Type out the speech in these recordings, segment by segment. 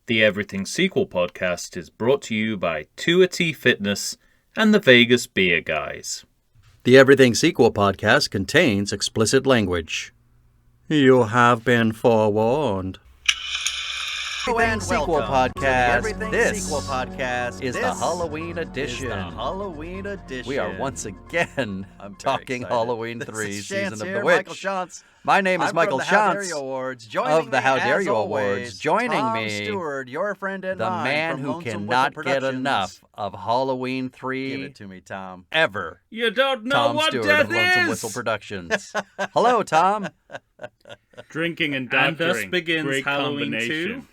The Everything Sequel podcast is brought to you by Tuity Fitness and the Vegas Beer Guys. The Everything Sequel podcast contains explicit language. You have been forewarned. And Sequel welcome to the podcast. Everything This Sequel podcast is the This Halloween is edition. the Halloween edition. We are once again I'm very talking excited. Halloween This 3 is Season Shantz of here, the Witch. Michael Shantz. My name is I'm Michael from the How Dare Shantz You Awards. of Joining the me, How Dare as You always, Awards. Joining Tom me, Stewart, your friend and the mine man from who Lonesome cannot Whistle get Productions. enough of Halloween Give 3 it to me, Tom. ever. You don't know Tom what Stewart death of Lonesome is! Whistle Productions. Hello, Tom. Drinking and And dancing. thus begins Great Halloween 2. combination.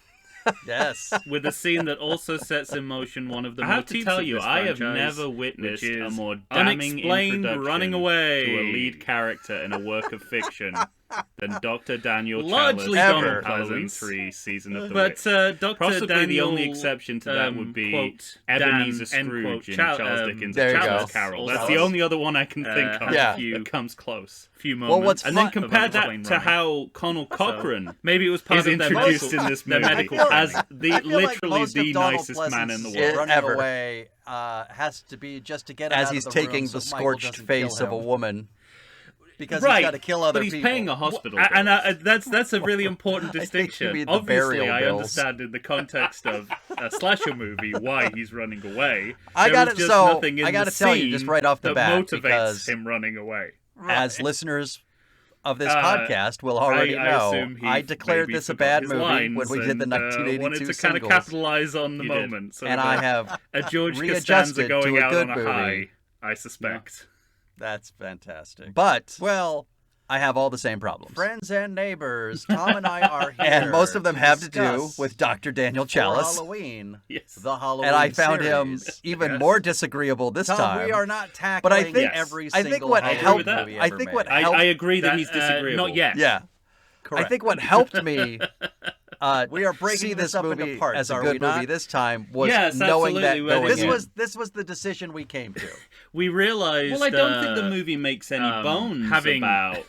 Yes. With a scene that also sets in motion one of the I have to motifs tell of you, this I have franchise, never witnessed which a is more damning unexplained introduction running away to a lead character in a work of fiction than Dr. Daniel Largely Challis Donald in Halloween Pleasance. 3 Season of the But Witch. Dr. Possibly Daniel, the only exception to that would be quote, Ebenezer Dan, end Scrooge quote, in Chal- Charles Dickens' there you Christmas go. Carol. Also That's the only other one I can think of. Yeah. That comes close. few Well, moments. what's And fun- then compare that Running. to how Connell Cochran Maybe it was part is of their introduced medical, in this their movie medical as training. the I feel like literally most the of Donald nicest man in the Pleasance's world. running Ever. away has to be just to get him As out he's of the taking room the so Michael scorched doesn't face kill of a him. woman. Because Right, he's got to kill other but he's people. paying a hospital bill. And that's a really important I think you distinction. mean the Obviously, burial I bills. understand in the context of a slasher movie why he's running away. I There got is it. just So nothing in I got to the tell you just scene right off the that bat, motivates because him running away. as listeners of this Uh, podcast will already I know, assume he I declared maybe this a forgot bad his movie lines when we did the and, 1982 wanted to kind of singles, capitalize on the You did. moment. Sort and of I a, have a George readjusted Costanza to going a out good on a movie. high, I suspect. That's fantastic. But Well, I have all the same problems. friends and neighbors, Tom and I are here. And most of them have to do discuss with Dr. Daniel for Chalice. Halloween, Yes. the Halloween And I found him series. even Yes. more disagreeable this Tom, time. we are not tackling But I think- every I single think what Halloween helped- movie I ever think made. what I agree that he's disagreeable. Not yet. Yeah. Correct. I think what helped me we are breaking see this this up movie into parts, as a are good we not? movie this time was Yes, knowing that absolutely. going This in. was the decision we came to. We realized. Well, I don't think the movie makes any bones having- about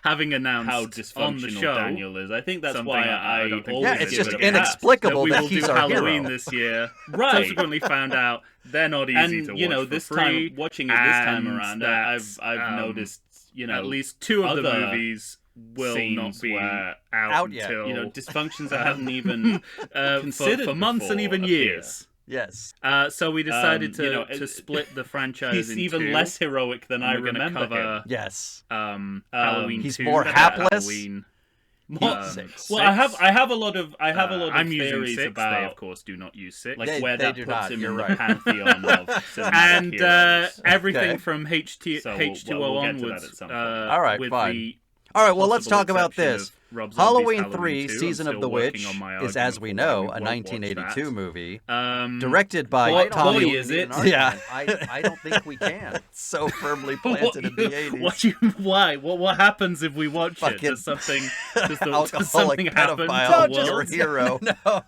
having announced how on the dysfunctional show. Daniel is. I think that's Something why I I don't think always Yeah, we it's did just it in the past. inexplicable we that will he's do our Halloween hero. this year. Right. Subsequently found out they're not easy And to watch you know, for this free, time watching it this time and around, that, I've noticed at least two of the other movies will scenes not be were out yet. until dysfunctions I hadn't even considered for months and before even appear. years. Yes. So we decided to split the franchise. He's in even two. less heroic than And I we're gonna remember cover, him. Yes. Halloween he's 2, more better hapless. Halloween. What? Six. Well, I have a lot of I'm using theories 6. about They, of course, do not use 6. like They- where they that do puts not, him you're in right. the pantheon of cinematic and heroes. everything Okay. from H2O So we'll get to that onwards. at some point. All right, with fine. the All right, well, let's possible talk about exception this. of Rob Zombie's Halloween 3, 2. I'm Season of still the working Witch, on my is, argument as we for know, why we a won't 1982 watch movie, that. directed by I don't Tommy... think we is need it? an Yeah. argument. I don't think we can. so firmly planted in the 80s. Why? What happens if we watch it? Fucking Does something? Does Alcoholic something happen? pedophile to the your world? hero. No,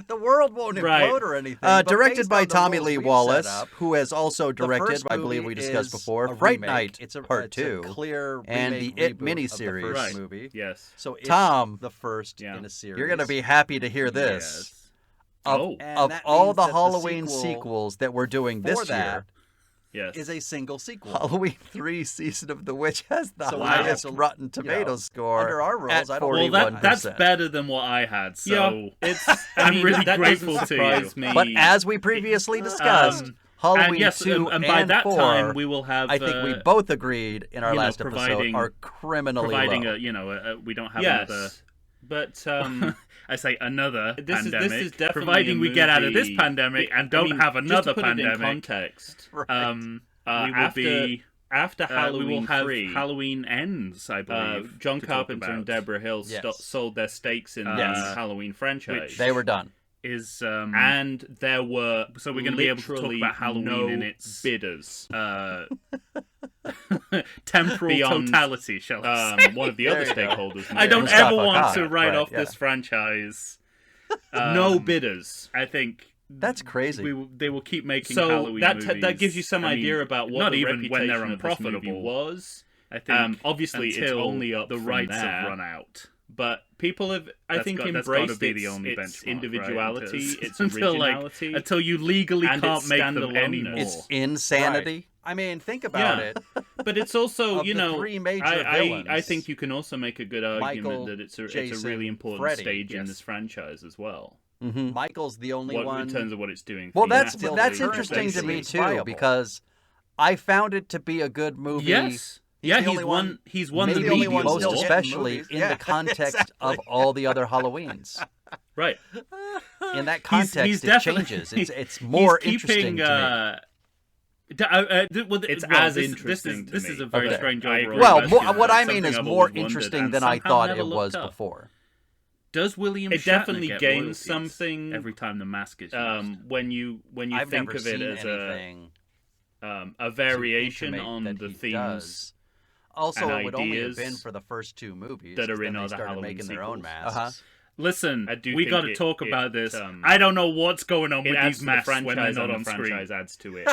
the world won't Right. implode or anything. but Directed based by on the Tommy rules Lee we've Wallace, set up, who has also the directed, first I believe movie we discussed is before, a Fright remake. Night It's a Part it's 2, a clear and remake, the It reboot of the miniseries. first Right. movie. Yes. So it's Tom, the first Yeah. in a series. You're going to be happy to hear this. Yes. Of, And of that all means the that the Halloween sequel sequels that we're doing for this that year, Yes. is a single sequel. Halloween 3 Season of the Witch has the So we highest have to, Rotten you Tomato know, score under our rules, at I don't- Well, 41%. that's better than what I had. So Yeah, it's. I'm really that grateful doesn't to you. surprise me. But as we previously discussed, Halloween and yes, 2 and by that 4, time we will have. I think we both agreed in our you know, last episode, providing- are criminally providing low. we don't have Yes. another. But I say another This is- pandemic. this is definitely providing a we get out of this movie- pandemic and I don't mean, have just another to put it in pandemic. context. Right. We will after- be After we Halloween will have 3, Halloween ends, I believe. John to talk Carpenter and about. Deborah Hill Yes. sold their stakes in Yes. the Halloween franchise. They were done. Is and there were so we're going to be able to talk literally about Halloween no in its bidders. temporal Beyond, totality, shall I say. One of the There other you go. stakeholders. I don't Mustafa ever want Khan, to write right, off yeah. this franchise. no bidders. I think That's crazy. they will keep making So Halloween that movies. that gives you some I mean, idea about what not the even when they're reputation of this movie unprofitable was. I think obviously, it's until only up the from rights there. have run out. but people have, I That's think, got- that's gotta embraced be the its, only its benchmark, right? individuality, Until- its until, like, originality, until you legally and can't its make them standaloneness. anymore. It's insanity. I mean, think about Yeah. it. But it's also, Of you the know, three major I villains, think you can also make a good argument Michael, that it's a Jason, really important Freddy. stage in Yes. this franchise as well. Michael's the only What, one. in terms of what it's doing. Well, thematically that's and interesting to me visually. too, viable. because I found it to be a good movie. Yes. Yeah, the only one- he's won the maybe the only media one award. still Most getting especially movies. in Yeah, the context exactly. of all the other Halloweens. Right. In that context, it definitely- changes. It's more he's interesting keeping, to me. It's well, as this- interesting. this is to a me. very Okay. strange I overall agree. Well, question. what I It's mean something is I've more always wondered interesting and than I somehow thought never it was looked up. before. Does William It Shatner definitely get gains royalties something every time the mask is used? when you I've think never of it seen as anything a variation to intimate on that the he themes does. Also, and it would only have ideas been for the first two movies that are 'cause in then they other started Halloween making their own sequels. masks. Listen, I do we think got to it- talk it, about this. um, I don't know what's going on It with adds these to the masks when franchise they're and not the on screen. franchise adds to it.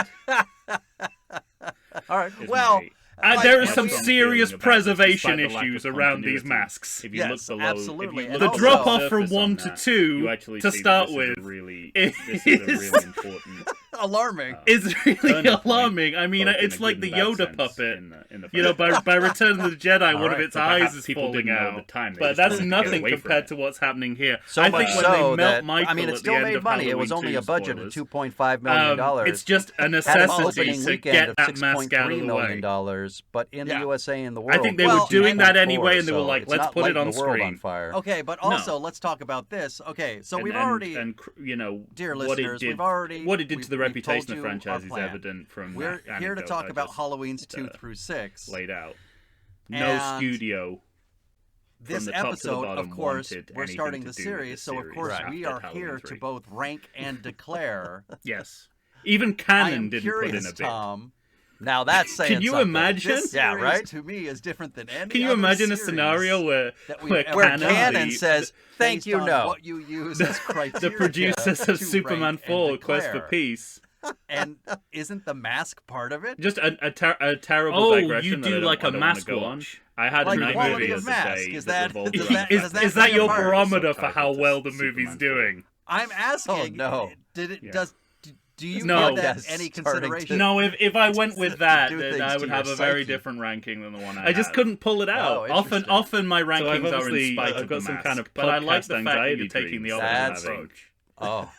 All right. is Well, my- like, there are when some we- serious feeling about this, preservation despite the lack issues of around these continuity. masks. If you Yes, look below, absolutely. If you And look The also- below drop off from surface on 1 to that, 2 you actually to see that start this with is a really, is- this is a really important. alarming. is really Turning point, alarming. I mean, both in it's a like good the and bad Yoda sense puppet. in the You know, by Return of the Jedi, one of right, its but eyes perhaps is people falling didn't know out. at the time, they But just that's wanted to get nothing away from compared it. to what's happening here. So I much think when so they melt that Michael I mean, it at still the end made of money. It was Halloween only 2, a budget spoilers, of $2.5 million. it's just a had an necessity opening to weekend get of that mask out of $6.3 the million, way. but in the Yeah. USA and the world, I think they Well, were doing that 2.4, anyway, and they were so like, it's let's not put it lighting on the world screen. on fire. Okay, but also let's talk about this. Okay, so we've already, you know, dear what it listeners, did, we've already what it did to the we've reputation told of you franchise our is plan. evident from We're that here to anecdote talk I about just, Halloween's 2 through 6. laid out. No And studio. This the top to the episode, bottom, of course, wanted we're anything starting to the do with series, the so of series course after we are Halloween here 3. to both rank and declare. Yes. Even I canon am didn't put in curious, a bit. Tom. Now that's saying Can you something. imagine? This Yeah, series right? to me is different than any Can you other imagine a series scenario where that we've where ever Where done. canon the- says, "Thank based you, on no." what you use as criteria the producers to of Superman rank and 4 Quest for declare. Peace. And isn't the mask part of it? Just a terrible Oh, digression you that do I don't- like I a don't wanna mask go on. watch. I had Like a nightmare quality the of other mask. day Is that that revolved does around- that is, does that is that play a your part? barometer for Subtitle how to well the Superman movie's 4. doing? I'm asking. Oh, no. Did it Yeah. do you No. give that That's any starting to- consideration? No, if I went with that, Do then things I to would your have a very psyche. different ranking than the one I I just have. couldn't pull it out. Oh, interesting. Often my rankings I've are in obviously- spite I've of got the some mask, kind of but I like podcast the fact that anxiety you're taking the dreams opposite That's- approach. Oh,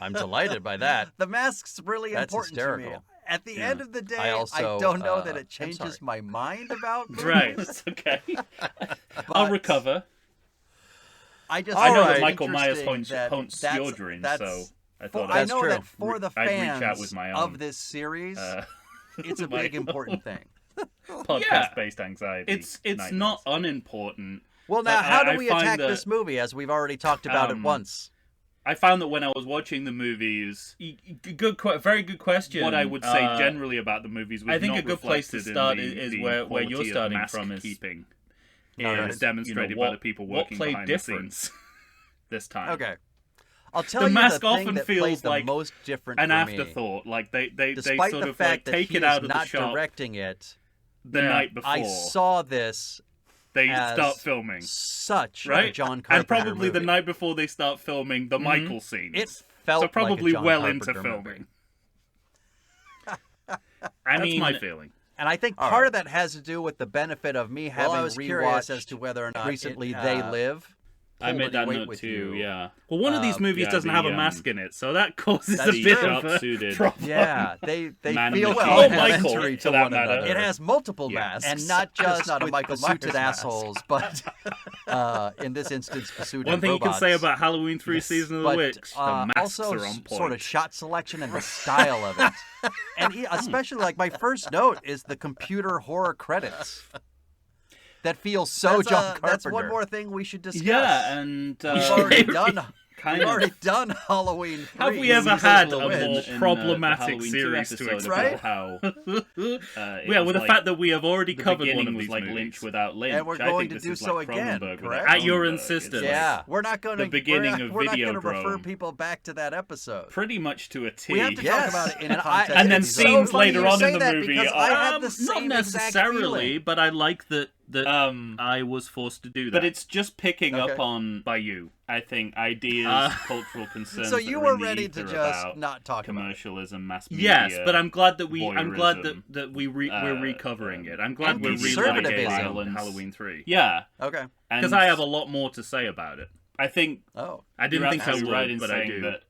I'm delighted by that. The mask's really That's important to me. hysterical. At the Yeah. end of the day, I also, don't know that I'm it changes sorry. my mind about movies. Right, it's okay. I'll but recover. I just I know find that it Michael Myers interesting that haunts that's- your dreams, that's- so I for- thought I That's know true. that for the I'd reach fans out with my own, of this series, it's a my big own important thing. podcast-based anxiety. it's nightmares. not unimportant. Well, now, But how I do we find attack that- this movie as we've already talked about it once? I found that when I was watching the movies, Very good question. what I would say generally about the movies was I think not a good place to reflected in start the- is the where quality you're of starting mask from is- keeping. Alright. Is demonstrated by the people working what played behind different. the scenes this time. Okay. I'll tell The you mask the thing often that feels plays the like most different An for me. afterthought, like they Despite sort the of fact like that take he it out is of the not shop directing it, the Yeah. night before I saw this they as start filming. such a Right? John Carpenter And probably the movie. night before they start filming the Michael scenes. It felt so probably like a John well Carpenter into movie. filming. I That's mean, my feeling. And I think All part right. of that has to do with the benefit of me Well, having I was curious rewatched as to whether or not recently it, They Live. I pulled made any that weight note with too. you. Yeah. Well, one of these movies yeah, doesn't the, have a um, mask in it, so that causes That's a bit true. of a Sharp-suited. problem. Yeah, they Man feel in the Well, complementary Michael, to for that one matter. another. It has multiple Yeah. masks, and not just not a with Michael suited Myers mask. assholes, but in this instance, suited One thing you can say about Halloween 3 Yes. Season of the but, Witch, the masks also are on point. sort of shot selection and the style of it, and especially like my first note is the computer horror credits that feel so that's, John Carpenter. that's one more thing we should discuss. Yeah, and We've already done. kind We've of already done Halloween 3. Have we ever Season had of the a Witch more in, problematic the Halloween 2 series to episode explore? Right? How, Yeah, yeah, with the fact that we have already the covered beginning one of was these like movies. Lynch without Lynch. And we're I going think to this do is so like again, Cronenberg correct? without At your Cronenberg. insistence. It's like Yeah. We're not going to. The beginning of we're not Videodrome. going to refer people back to that episode. pretty much to a T. We have to Yes. talk about it in And I- context. and then It's so scenes funny later you on say in the that movie because I had the not same exact necessarily, feeling. but I like that that Um, I was forced to do that. But it's just picking Okay. up on, by you. I think, ideas, cultural concerns. So that you are were in the ready to ether just about not talk about it. commercialism, mass media. Yes, but I'm glad that voyeurism, we're recovering it. I'm glad we're anti-conservatism. relitigating Halloween 3. Yeah, Okay. Because I have a lot more to say about it. I think Oh. I didn't you're think I absolutely would, right in but I saying do. that.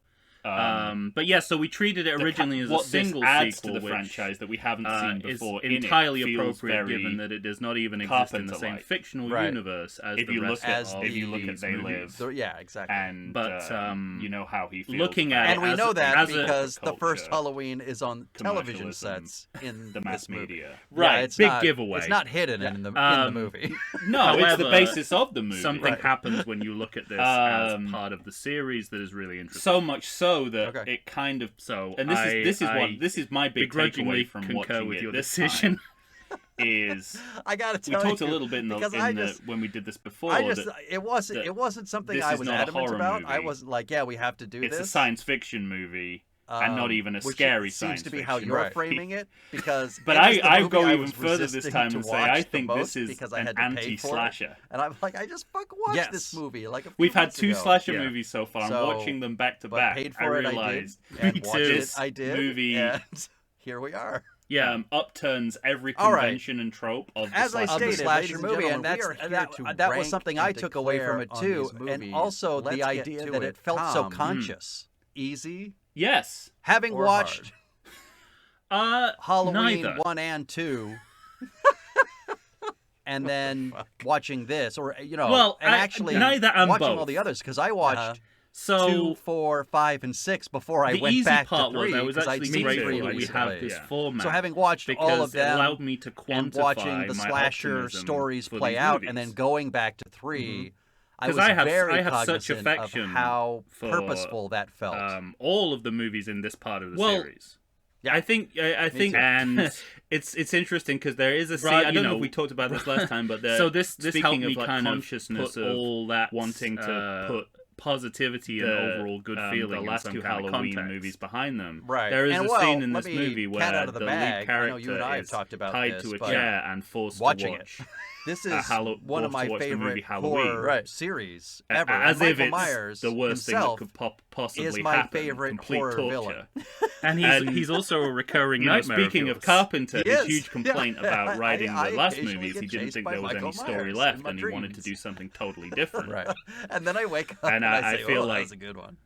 But yeah, so we treated it originally as a what single this adds sequel, to the which, franchise that we haven't seen before. is entirely in it feels appropriate very given that it does not even exist in the same Carpenter-like. fictional Right. universe as If the you rest look at As of if you look at these They movies. Live, So, yeah, exactly. and But, you know how he feels looking about at And we as know a- that as a- because the first culture, Halloween is on television commercialism, sets in the mass this movie. media. Yeah, Right, it's big not, giveaway. It's not hidden in the movie. No, it's the However, basis of the movie. Something Right. happens when you look at this as Um, part of the series that is really interesting. So much so that Okay. it kind of So, and this is I this is my big begrudgingly takeaway from concur watching with it your this decision. time is I gotta we tell talked a you, little bit in because when we did this before. I just that it wasn't something this I is was not a adamant horror about. I movie. wasn't like, yeah, we have to do it's this. a science fiction movie and not even a which scary seems science to be fiction how you're movie. framing it, because But it was the I movie go I even was further this resisting time to and say watch I the think most this is because I an had to pay for it. anti-slasher. And I'm like, I just fucking watched Yes. this movie like a few We've had months 2 ago. slasher Yeah. movies so far. So, I'm watching them back to But back. paid I for it, realized I did. And Me watched too. it, this I did. movie And here we are. yeah, upturns every All right. convention and trope of the As I slasher stated, movie. ladies slasher and movie, gentlemen, and we are that's- here to that was rank something and I took away from declare it on too, these and movies. also the Let's get idea to that it felt so Tom. conscious, easy. Yes. Having Or watched Halloween neither. 1 and 2, and then watching this, or Well, and I- actually neither and watching both. all the others, because I watched So 2, 4, 5, and 6 before I the went easy back part to 3. was I was 'cause I'd actually seen grateful 3 that we recently. have this Yeah. format. So having watched because all of them, it allowed me to quantify and watching the my slasher optimism stories for play these out, movies. and then going back to 3, I 'Cause was I have- very I have such cognizant affection of how for, purposeful that felt. all of the movies in this part of the Well, series. yeah. I think, too. and it's interesting because there is a scene. Right, I you don't know know, if we talked about this last time, but so this speaking helped of me like kind of consciousness put of all that wanting to put positivity and the, overall good the feeling last in some two kind of Halloween context. movies behind them. Right. There is And, a well, scene in let this me movie cat where out of the the bag. lead I know you and character I have is talked about tied this, to a but chair and forced watching to watch. This a is one of forced to my watch the movie favorite Halloween. horror series A- ever. As and if Michael it's Myers the worst thing that himself could possibly is my happen. favorite Complete horror torture. villain. And And, he's also a recurring You know, nightmare. speaking of yours. Carpenter, He his is. huge complaint Yeah, about writing I the last occasionally movies, get he didn't chased think by there was Michael any story Myers in left, my and he wanted to dreams. do something totally different. Right. And then I wake up And and I say, feel oh, that like- was a good one.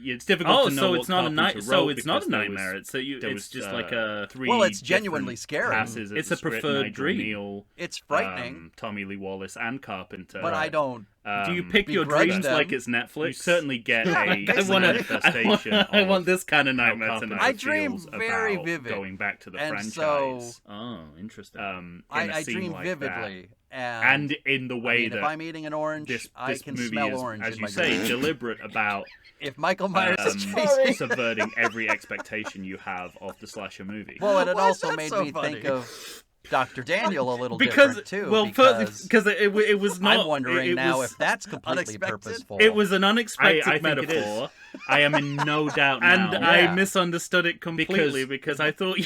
It's difficult Oh, to know so what it's not a Carpenter night. So wrote it's not a because there was- nightmare. It's there it's was, just like a. 3 Well, it's genuinely different scary. passes at It's the a script, preferred Nigel dream. Neal, It's frightening, Tommy Lee Wallace, and Carpenter. but I don't. Do you pick your begrudge dreams them. like it's Netflix? You certainly get a I wanna- manifestation. I want of this kind of how nightmare Carpenter tonight. I dream feels very about vivid. going back to the And franchise. Oh, interesting. In a I scene dream like vividly. that. And in the I way mean, if that I'm eating an orange, this I can movie smell is, orange as in you my say, dreams. deliberate about If Michael Myers is chasing subverting every expectation you have of the slasher movie. Well, and it Why is also that made so me funny? think of Dr. Daniel a little because different too. well, because because it was not. I'm wondering it now was, if that's completely unexpected. purposeful. it was an unexpected I think it is. metaphor. I am in no doubt And now. I Yeah. misunderstood it completely because I thought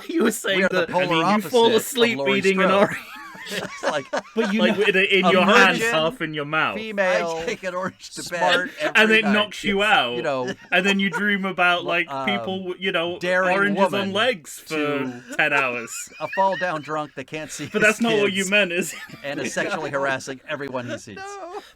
you were saying We are the that polar you opposite fall of asleep Laurie eating an Strode. orange, It's like But you like know, in a your hand, virgin half in your mouth, female, I take an orange to smart, bed and every it night. knocks you out. you know, And then you dream about like people, daring oranges woman on legs for to- 10 hours. a fall down drunk that can't see. But his that's not what you kids meant, is it? And is sexually harassing everyone he sees.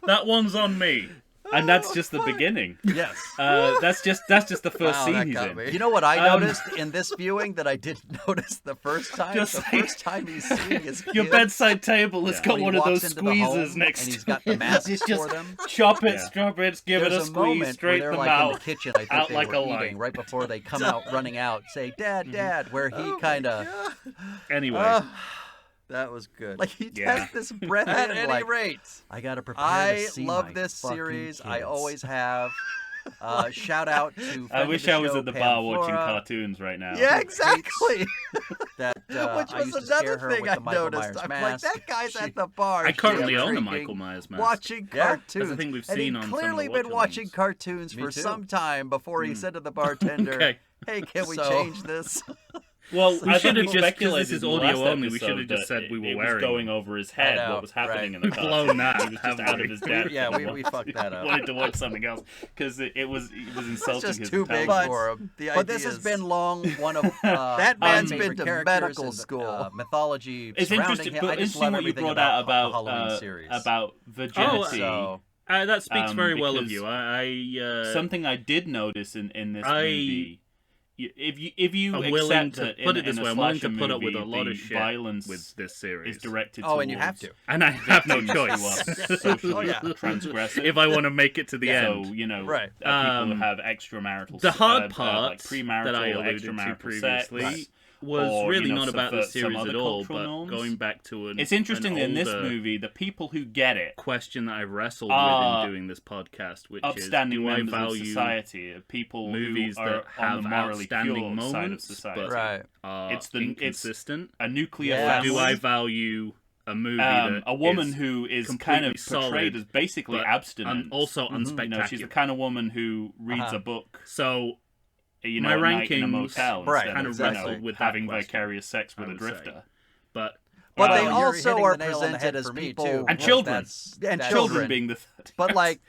That one's on me. and that's just the beginning. Yes. That's just the first Wow, scene that he's got in. me. You know what I noticed in this viewing that I didn't notice the first time? Just the like- first time he's seeing his Your kids, bedside table has Yeah. got when he one of walks those into the squeezers home next and he's to got the it. mask It's just for them. chop it, Yeah. strop it, give it There's a squeeze, moment straight where in they're the like in mouth. the kitchen. I think out they like were a eating light. right before they come out running out. Say, "Dad, Dad," where he kind of Anyway, That was good. like he Yeah. has this breath At in, any like, rate, I gotta prepare I to see love my this fucking series. I kids. always have. Shout out to. friend I of wish the I was show, at the Pam bar watching Flora. cartoons right now. Yeah, exactly. that Which I used was to scare another her thing with I the Michael noticed. Myers I'm mask. like, that guy's She- at the bar. I currently shit, own a drinking, Michael Myers mask. watching Yeah. cartoons. That's the thing we've and seen he'd on some of the clearly been watching watch-alongs. cartoons Me for too. some time before he said to the bartender, Okay. "Hey, can we So- change this?" Well, We I should think have just, 'cause speculated this is in the audio last only, we should have episode just that said we were it was wearing going them. over his head know, what was happening right. in the We've car. blown that, He was just haven't out we? of his depth. Yeah, and we fucked that up. wanted to watch something else because it was It's insulting just his too big intelligence. for him. The This has ideas- been long one of That my man's favorite been to characters medical in, school. mythology It's surrounding interesting, him. but I just interesting love what you everything brought out the about Halloween series. virginity. So That speaks very well of because you. I something I did notice in this I movie. If you am accept willing to that put in, it this in way, a I'm willing to slasher put up with a movie, lot the of shit violence with this series. is directed Oh, and you have towards to. And I have no victims choice who are socially Oh, yeah. transgressive. if I want to make it to the end. So, you know, Right. People Um, who have extramarital The hard like part premarital, that I alluded to extramarital previously sex, was or, really you know, not about the subvert some series other at all, cultural but norms. going back to It's interesting an in this older movie, the people who get it, question that I've wrestled are with in doing this podcast, which upstanding is, do I members of value society, people movies who are that on have the morally outstanding pure side of moments, society. but right. are It's inconsistent? A nuclear Yeah. family. Do I value a movie that a woman is who is kind completely of portrayed solid, as basically but abstinent, also Mm-hmm. unspectacular? You know, she's the kind of woman who reads Uh-huh. a book, So you know, my at night in a rankings motel, Right, instead kind of of you know, wrestled with that having question, vicarious sex with I a would say. drifter. but But they You're also hitting are the nail on the presented head as for me, people too. And children. and Children children being the third. but like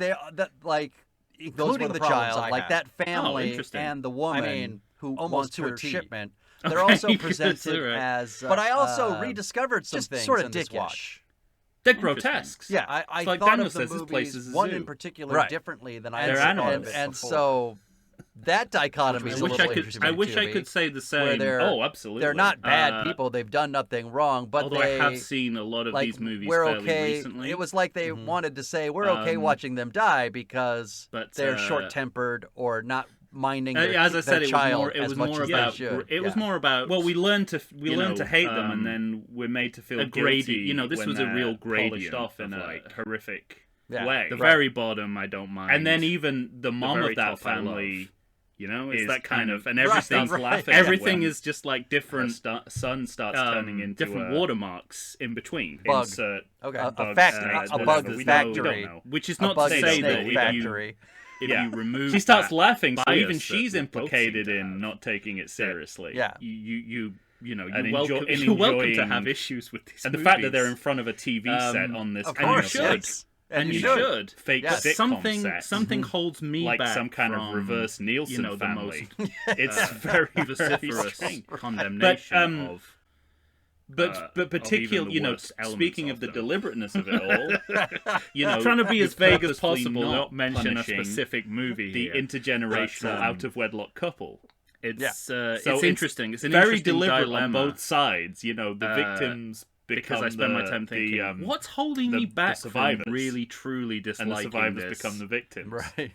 including were the the problems child, I like had. that family interesting. and the woman mean, who almost wants to a her T. shipment. They're Okay, also yes, presented right. as. But I also rediscovered some just things sort of in this dickish. watch. they're Interesting. grotesques. Yeah, I It's like thought Daniel of the says, this place movies is a one zoo. in particular Right. differently than I They're had animals. thought of it And before. so that dichotomy I is a wish little I could. interesting I wish to I me, could say the where same. they're Oh, absolutely. they're not bad Uh, people. They've done nothing wrong, but although they I have seen a lot of like these movies we're fairly okay. recently. It was like they wanted to say we're okay Um, watching them die because but, they're uh, short-tempered or not minding their, as I said, their it was child more. It as was much more as about. they should. It was Yeah. more about. Well, we learn to hate them, and then we're made to feel a grade. guilty. You know, this when was a they're real polished gradient off of in a like horrific Yeah. way. the Right. very bottom. I don't mind. And then even the mom very of that top I love. family, you know, it's is that kind of, and Right, everything. right. laughing. Everything when is just like her different. son starts turning into different watermarks in between. Bug. Insert Okay, bug, a factory, uh, a whatever. bug We don't factory, know. Which is a not bug to say snake that if factory. if Yeah. you remove She starts that laughing, so bias even that she's we both implicated seem to in have, not taking it seriously. Yeah. you know, And you're welcome, in you're welcome to enjoying- have issues with these And the movies. fact that they're in front of a TV set on this Of kind course, you of should. yes. and you should. should. fake Yes. sitcom Something set. something holds me like back some kind of from, reverse Nielsen you know, the family. most It's very vociferous strange. condemnation of. But even particular, the you know, worst elements speaking of of the them. deliberateness of it all, you know, Trying to be as vague as purposefully possible, not not mention a punishing specific movie the here. intergenerational But, out of wedlock couple. It's So it's interesting. It's an very interesting deliberate dilemma on both sides. You know, the victims because become I spend my the- time thinking, the, what's holding the- me the back from survivors. really truly and the disliking survivors this? become the victims. Right.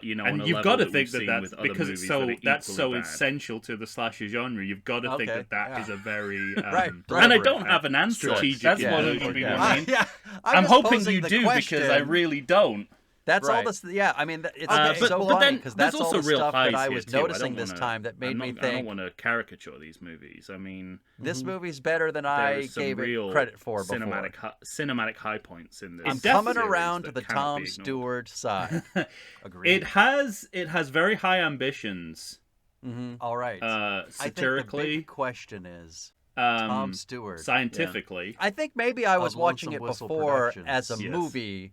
You know, on And a you've level got to that think we've that seen that's with other because movies it's so that are that's so equally bad. essential to the slasher genre. You've got to think Okay, that yeah. is a very Right, and I deliberate. don't have an answer. Strategic, That's yeah. what Yeah. would be Yeah. my main. Yeah, I'm just hoping posing you the do question. because I really don't. That's all Right. this. Yeah, I mean, it's but so then funny because there's that's all also the real stuff highs that I here was too. I don't noticing this wanna- time that made me I don't think want to caricature these movies. I mean, this movie's better than I there's some gave real it credit for before. cinematic high points in this. I'm definitely coming around to series the that cannot Tom be ignored. Stewart side. Agreed. It has very high ambitions All right. I think the satirically, big question is Tom Stewart. scientifically. I think maybe I was Of watching it Lonesome Whistle before Productions. as a Yes. movie.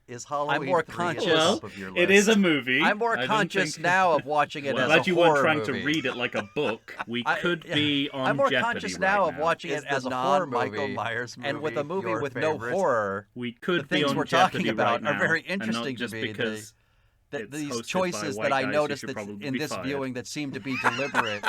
Is Halloween more 3 conscious. at the top Well, of your it list? is a movie. I'm more I don't conscious think- now of watching it Well, as Glad a you horror weren't trying movie. to read it like a book. We I- could be on I'm more Jeopardy conscious right now of watching Is it as the a horror non-Michael movie, Myers and with a movie your with no favorite? horror. We The could be things on we're Jeopardy talking about right are very now, and not interesting to just me. because That it's these hosted by choices white that I guys who noticed should that probably in be this fired. viewing that seem to be deliberate.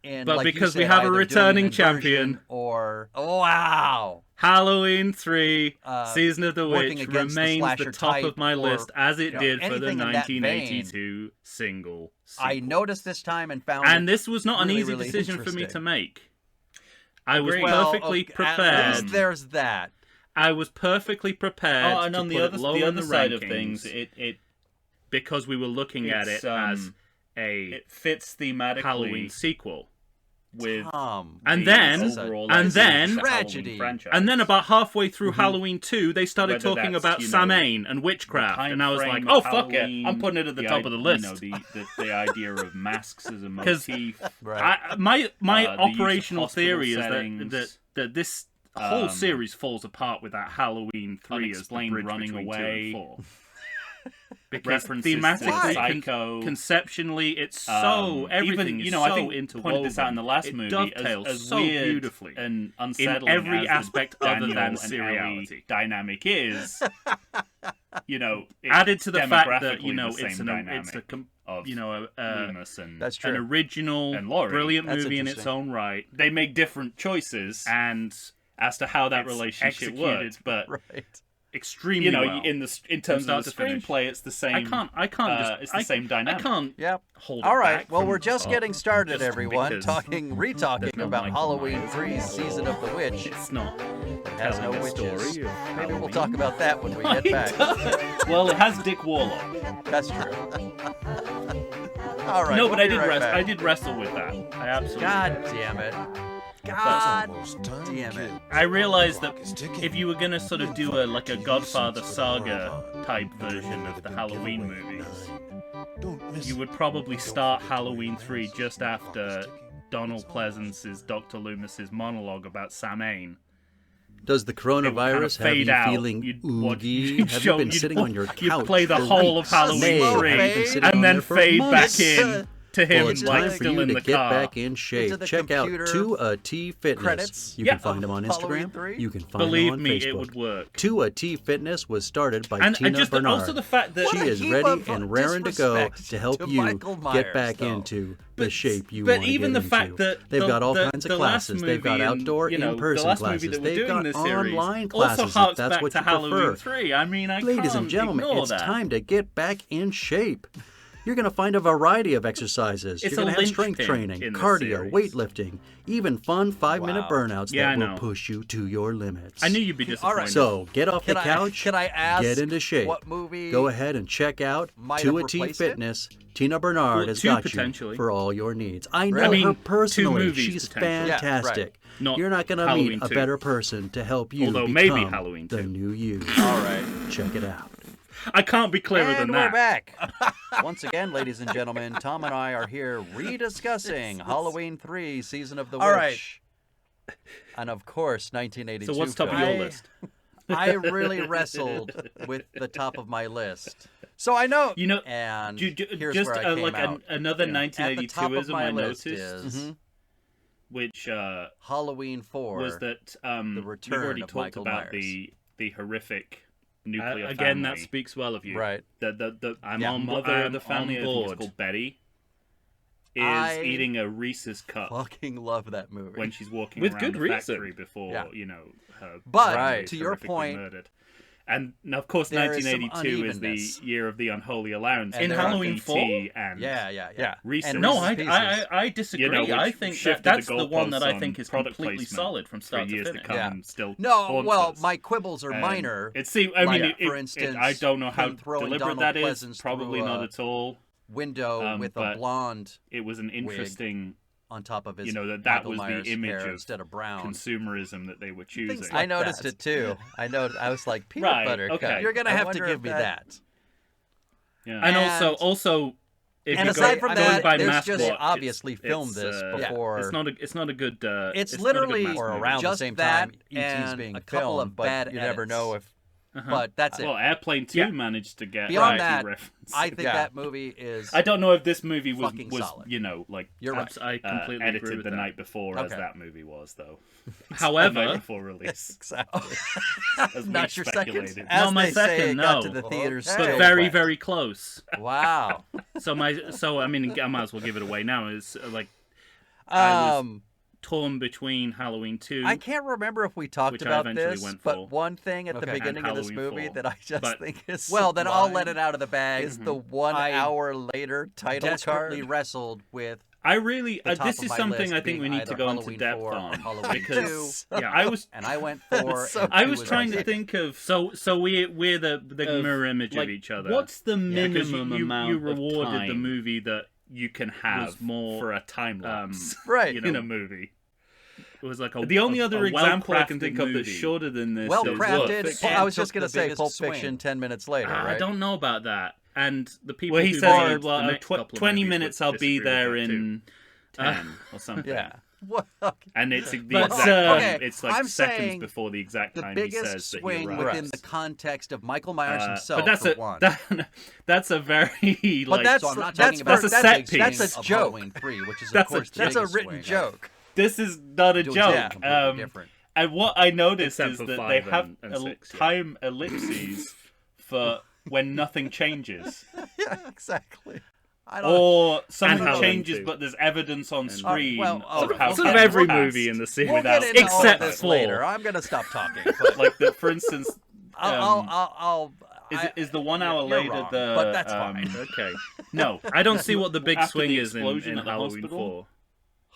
And But like you because we said, have a either doing returning an inversion champion. or wow, Halloween 3, Season of the working Witch, against the remains the slasher top type of my or, list as it you know, did for the anything in that vein. 1982 single I sequel. noticed this time and found And it this was not an really, easy really decision for me to interesting. make. I was Well, perfectly okay, At prepared. least there's that. I was perfectly prepared Oh, and to on put the it other low the in other the side of rankings things, it because we were looking at it's, it as a fits thematically. Halloween sequel. with And the then- overall and license then- of the Halloween Tragedy. franchise. And then about halfway through Halloween 2, they started Whether talking that's, about you know, Samhain and the witchcraft, time and I was frame like, of oh, fuck it, Halloween, I'm putting it at the top of the list. You know, the idea of masks as a 'Cause motif. right. My the use of operational hospital theory is settings, that this whole um, series falls apart with that Halloween 3 as the unexplained bridge running between away, 2 and 4. Because references to thematically, Psycho. conceptually, it's so everything even, is you know, so I think interwoven. pointed this out in the last it movie dovetails as so weird beautifully and in unsettling every as aspect the other Daniel than and seriality. Ellie dynamic is. You know, it's Added to the fact that demographically the it's same it's a dynamic of Loomis and That's an true. original, and Laurie. brilliant That's movie in its interesting. own right, they make different choices and as to how that it's relationship executed works, but Right. extremely you know, well. in terms start of the to finish. screenplay, it's the same. I can't just. it's the same dynamic. I can't Yep. hold it All right. back Well, from we're the just top, getting started, just everyone. because Retalking no about Michael Halloween Myers 3 or- Season of the Witch. It's not Has telling no a witches. story of Maybe we'll Halloween. talk about that when we get back. Well, it has Dick Warlock. That's true. All right. No, we'll but I be did right wrestle. back. I did wrestle with that. I absolutely. God did. damn it. God damn it. I realized that if you were gonna sort of do a Godfather saga type version of the Halloween movies, you would probably start Halloween 3 just after Donald Pleasance's Dr. Loomis's monologue about Samhain. Does the It would kind of coronavirus have fade you out. feeling You'd oogie? Have show- you been you'd- sitting on your couch? You'd play the for whole of weeks? Halloween Nay, 3 have you been sitting on and then there for fade back months? in to him Well, it's time for still you in to the get car. back in shape. Into the Check out computer 2AT Fitness. credits. You Yeah. can find them on Halloween Instagram. 3? You can find Believe them on me, Facebook. it would work. 2AT Fitness was started by And Tina just Bernard. also the fact that She What a is heap ready of and raring to go disrespect to help to you Michael get Myers, back though. into the shape you but want to even get the fact into. that They've the- got all the- kinds the of last classes. They've got movie and, outdoor, you know, the in-person last movie classes. that we're They've doing got this series online also classes if harks that's back what to you Halloween prefer. 3. I mean, I Ladies can't and gentlemen, ignore it's that. time to get back in shape. You're going to find a variety of exercises. It's You're going a to have strength linchpin training, in this cardio, series. weightlifting, even fun 5-minute Wow. burnouts Yeah, I that will know. push you to your limits. I knew you'd be disappointed. right. So get off the couch, Can I ask get into shape. what movie Go ahead and check out might have 2AT replaced it? Fitness. Tina Bernard Well, has two got you potentially. for all your needs. I know Really? I mean, her 2 personally. movies She's potentially. Yeah, fantastic. right. Not You're not going to Halloween meet a 2. better person to help you Although become maybe Halloween the 2. new you. All right. Check it out. I can't be clearer And than we're that. back. Once again, ladies and gentlemen, Tom and I are here rediscussing Halloween 3 Season of the All Witch. right. And of course, 1982 So what's top of film. your list? I really wrestled with the top of my list. So I know. You know, And here's just where I came out. another At the top of 1982ism my I list noticed, is which Halloween 4. was that The we've Return already of talked Michael about Myers. the horrific nuclear Again, family. that speaks well of you. Right. The I'm yeah, on bo- mother I'm of the family, on I think it's board. called Betty, is I eating a Reese's cup Fucking love that movie. when she's walking With around good the reason. factory before Yeah. her But, family to is your horrifically point, murdered. And now, of course, there is some 1982 is unevenness. the year of the unholy allowance. And In there are Halloween E.T. 4? and Yeah. Reese's. And No, Reese's I Pieces. I disagree. You know, which I think shifted that's the the one that I goalposts think on is product completely placement solid from for start to years finish. to come Yeah. and still No, haunts well, us. my quibbles are And minor. It seems. I mean, Like, it, for it- instance, I don't know how him throwing deliberate Donald that is. Pleasance Probably through not a at all. Window with a but blonde It was an interesting on top of his that Michael was Myers the image hair of instead of brown. consumerism that they were choosing. I noticed it too. I was like peanut Right, butter okay. cup. You're gonna I have to wonder give if me that. Yeah. And And- also, if And you aside go, from going that, by there's mass just- They watch, obviously it's- filmed it's, this yeah. before. it's not a good. It's not a good literally- mass or movie. around the Just same that time E.T.'s and being a couple filmed, of but bad you never edits. know if. Uh-huh. But that's it. Well, Airplane 2 Yeah. managed to get Beyond a that, reference. I think Yeah. that movie is. I don't know if this movie was fucking was solid. like You're right. I completely agree edited with the that. night before as Okay. that movie was though. the night However, before release, Exactly. as Not we your speculated. second. As Not my they say, second, it got to no. the theaters. Okay. but so very quick. very close. Wow. So I mean, I might as well give it away now. Is like I was- Um, torn between Halloween 2. I can't remember if we talked Which I about eventually this, went but for. one thing at the Okay. beginning And of this Halloween movie 4. that I just But- think is Well, then I'll sublime let it out of the bag. is the 1 I hour later title desperately card. wrestled with. I really the top this of is my something list I think we being need to either go into Halloween depth 4 or on Halloween because 2. yeah, I was And I went for. So- and I two was trying to my think of so we're the Of, mirror image like, of each other. What's the Because minimum you amount rewarded of time? the movie that you can have was more, for a time lapse Right. you know, in a movie. it was like a The only other a example I well-crafted can think of that's movie. shorter than this Well is crafted. Pulp Fiction. I was just took going to the say biggest Pulp swing. Fiction 10 minutes later, I right? don't know about that. And the people Well, he who says, made well, the next couple of 20 movies minutes would I'll be disagree with there that too. in 10 or something. Yeah. What? Okay. And it's the But, exact okay, it's like I'm seconds saying before the exact The time he biggest says that he swing arrives. within the context of Michael Myers himself, but that's for a one. that's a very But like that's So I'm not that's talking about that's a that's set a, that's piece a of joke. Halloween 3, which is of That's a course the That's a biggest written swing. joke. this is not a Doing joke. something completely different. And what I noticed Except is for that 5 they have and 6, yeah. time ellipses for when nothing changes, Yeah, exactly. I don't. or something Halloween changes, too. but there's evidence on screen well, of okay. how Sort of time every passed movie in the series. We'll without get into all of except this for- later. I'm gonna stop talking. But like that. For instance, I'll is the 1 hour you're later wrong, the but that's fine. Okay. No, I don't see what the big After swing the is in explosion at the Halloween hospital?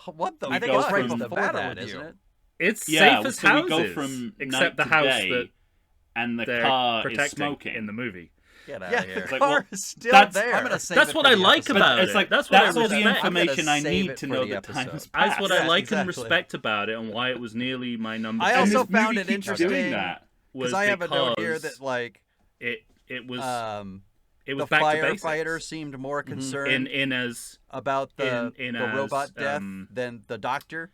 4. What the? We I think go it's right from- before matter that, with isn't you? it? It's Yeah, safe as so houses, we go from except night the to house day, that and the they're car is protecting smoking in the movie. Get out Yeah, of here. the like, car well, is still that's- there. I'm gonna save That's it what for I the like episode. about It's it. like That's what I all the respect. information I I'm gonna need save to it know for the that time has episode. passed. That's what I Yes, like exactly. and respect about it, and why it was nearly my number. I two. also And this found movie it keeps interesting doing that. was because I have a note here because that like it was the back to firefighter basics. seemed more concerned in as about the in the robot as, death than the doctor.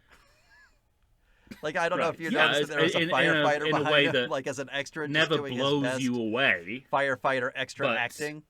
Like I don't know if you Yeah, noticed that there was a in a- firefighter in a behind way him, that like as an extra, just never doing his blows best you away. firefighter extra but- acting.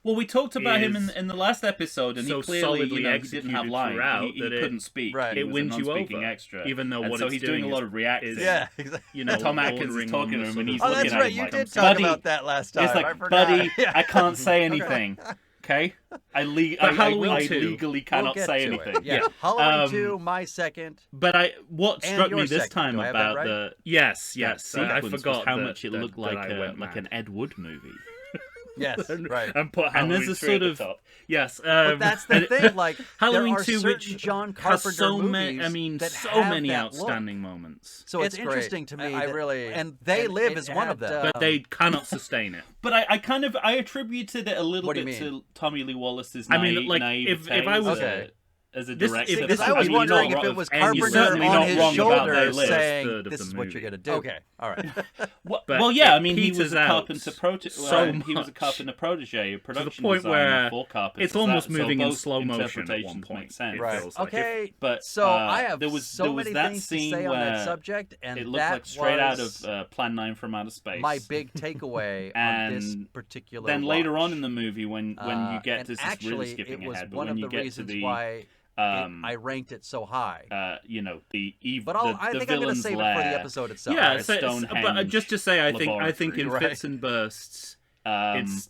Well, we talked about him is in the last episode, and so he clearly, solidly he didn't have executed lines. throughout He that it- couldn't speak. Right. He It was wins a you non-speaking over, extra, even though and what so it's he's doing a doing lot is- of reacting. Yeah, exactly. You know, Tom Atkins is bordering talking on to the him, and he's Oh, looking that's at right. him You like, did talk "Buddy," about that last time. It's I like, forgot. buddy, Yeah. I can't say anything. Okay, I Halloween 2. legally We'll cannot get say to anything. it. Yeah, Yeah. Halloween 2, my second. But what And struck your me this second. time Do I have that about right? the Yes, that yes. I sequence forgot was how that- much it that- looked that like I went like mad. an Ed Wood movie. Yes, right. and put And Halloween there's a 3 at sort the of top. yes, But that's the thing. Like Halloween there are 2, certain which John has Carpenter so many, movies I mean, that so have many that outstanding moments. So it's great. interesting to me. I that- really and They and Live it is one of had, them. But they cannot sustain it. But I kind of I attributed it a little What do you bit mean? to Tommy Lee Wallace's I mean, like, naivete if I was- Okay. as a This- director. if Because this I was I mean, you're wondering not if it wrong was and you're Carpenter certainly on not his wrong about They shoulders Live. saying, Third of "This the is what movie. you're gonna do." Okay, all right. But well, yeah, I mean, he peters was a out Carpenter protege. so he was a much Carpenter protege, a production point designer where for Carpenter. it's almost so moving in both slow motion at one interpretations point. make sense. It Right. feels like. Okay. But So I have there was so many many that things to scene say on that where subject, and it looked that like straight out was of Plan 9 from Outer Space. my big takeaway on this And particular. Then later watch. on in the movie, when you get and to this actually, really skipping it was ahead, but one when of you the get to reasons the why I ranked it so high. you know, the evil, But I'll, the, I the think I'm going to villain's save it lair, for the episode itself. Yeah, Right, but Stonehenge just to say, I think in Right. fits and bursts, it's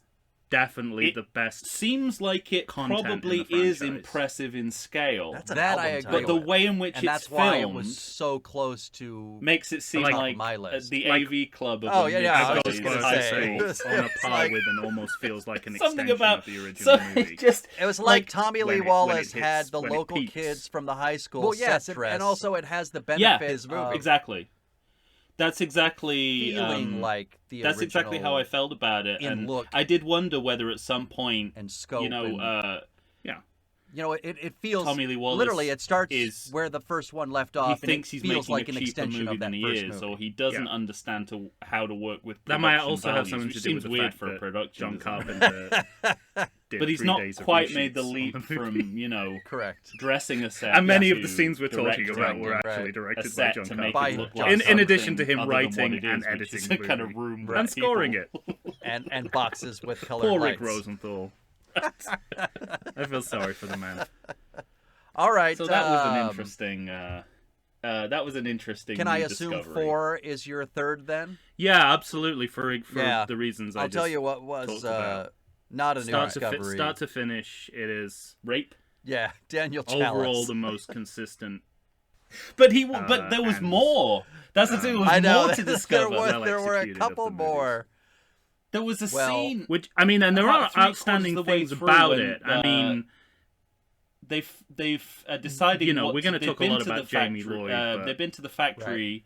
definitely it the best. seems like it content in probably the is franchise. impressive in scale. That's an That I album agree title. but the way in which and it's that's why it filmed was so close to. makes it seem Like like my list. the Like- AV club of Oh, the yeah, yeah, I was mid-60s just gonna high say. school. It's on a It's par like- with and almost feels like an Something extension about of the original so movie. it just It was like, like, Tommy when Lee it- when Wallace it had hits- the when it local peaks. kids from the high school Well, yes, set and dress, also it has the yeah, benefit of exactly. That's exactly feeling like the that's exactly how I original felt about it, in and look. I did wonder whether at some point, and scope. you know, and, it feels Tommy Lee Wallace literally. It starts is- where the first one left he off. and thinks it he's feels making like a an cheaper extension movie of that than he first is, movie. or he doesn't Yeah. understand how to work with. That might production also have values, something which to do seems with the weird fact for a that production John designer. Carpenter did But he's 3 not days of quite made the reshoots on leap the from movie. Correct. dressing a set. And many of to the scenes we're talking directing about were right. actually a directed by set John to make By it look John like in addition to something him other than writing what it and is, which is editing a the kind of movie. room and scoring it. and boxes with colored Poor Rick lights. Rosenthal. I feel sorry for the man. All right. So that was an interesting. That was an interesting. Can I assume discovery. 4 is your third then? Yeah, absolutely. For Yeah. the reasons I'll I tell just you what was talked about. not a new discovery. start to finish, it is rape? Yeah, Daniel Chalice. overall the most consistent. But but there was and, more. That's the thing. There was I know more to there discover. were a executed of couple the movies. more. There was a Well, scene. Which I mean, and there are About 3/4 outstanding of the way things through about when, it. I mean, they've decided. You know, what we're gonna they've talk a been lot to the about Jamie factory- Lloyd, but- They've been to the factory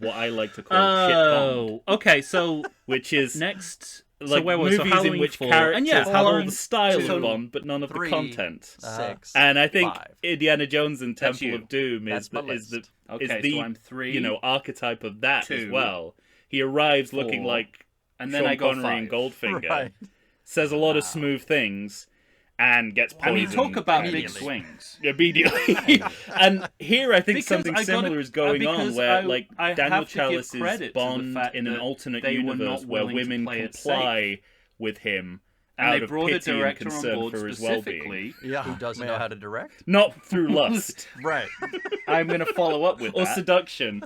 of what I like to call shit pond, Oh, okay. So which is next like so movies Halloween in which 4, characters and yeah, have all Halloween the style 2, of Bond, but none of 3, the content. 6. And I think 5. Indiana Jones and That's Temple you. of Doom is That's my the, is the list. Okay, is the so I'm 3. you know archetype of that as 2, well. He arrives looking 4, like and then Sean I go Connery 5. and Goldfinger, Right. says a lot of smooth things, and gets I mean, poisoned talk about big immediately. swings. immediately. And here I think Because something I gotta- similar is going on, because where I like have Daniel to give Chalice's credit to the Bond fact in an that alternate they were universe not where willing to women play it comply with him And out they of brought a pity and director on concern board for his well-being, specifically. Yeah, who doesn't know how to direct? not through lust Right. I'm going to follow up with or that. seduction,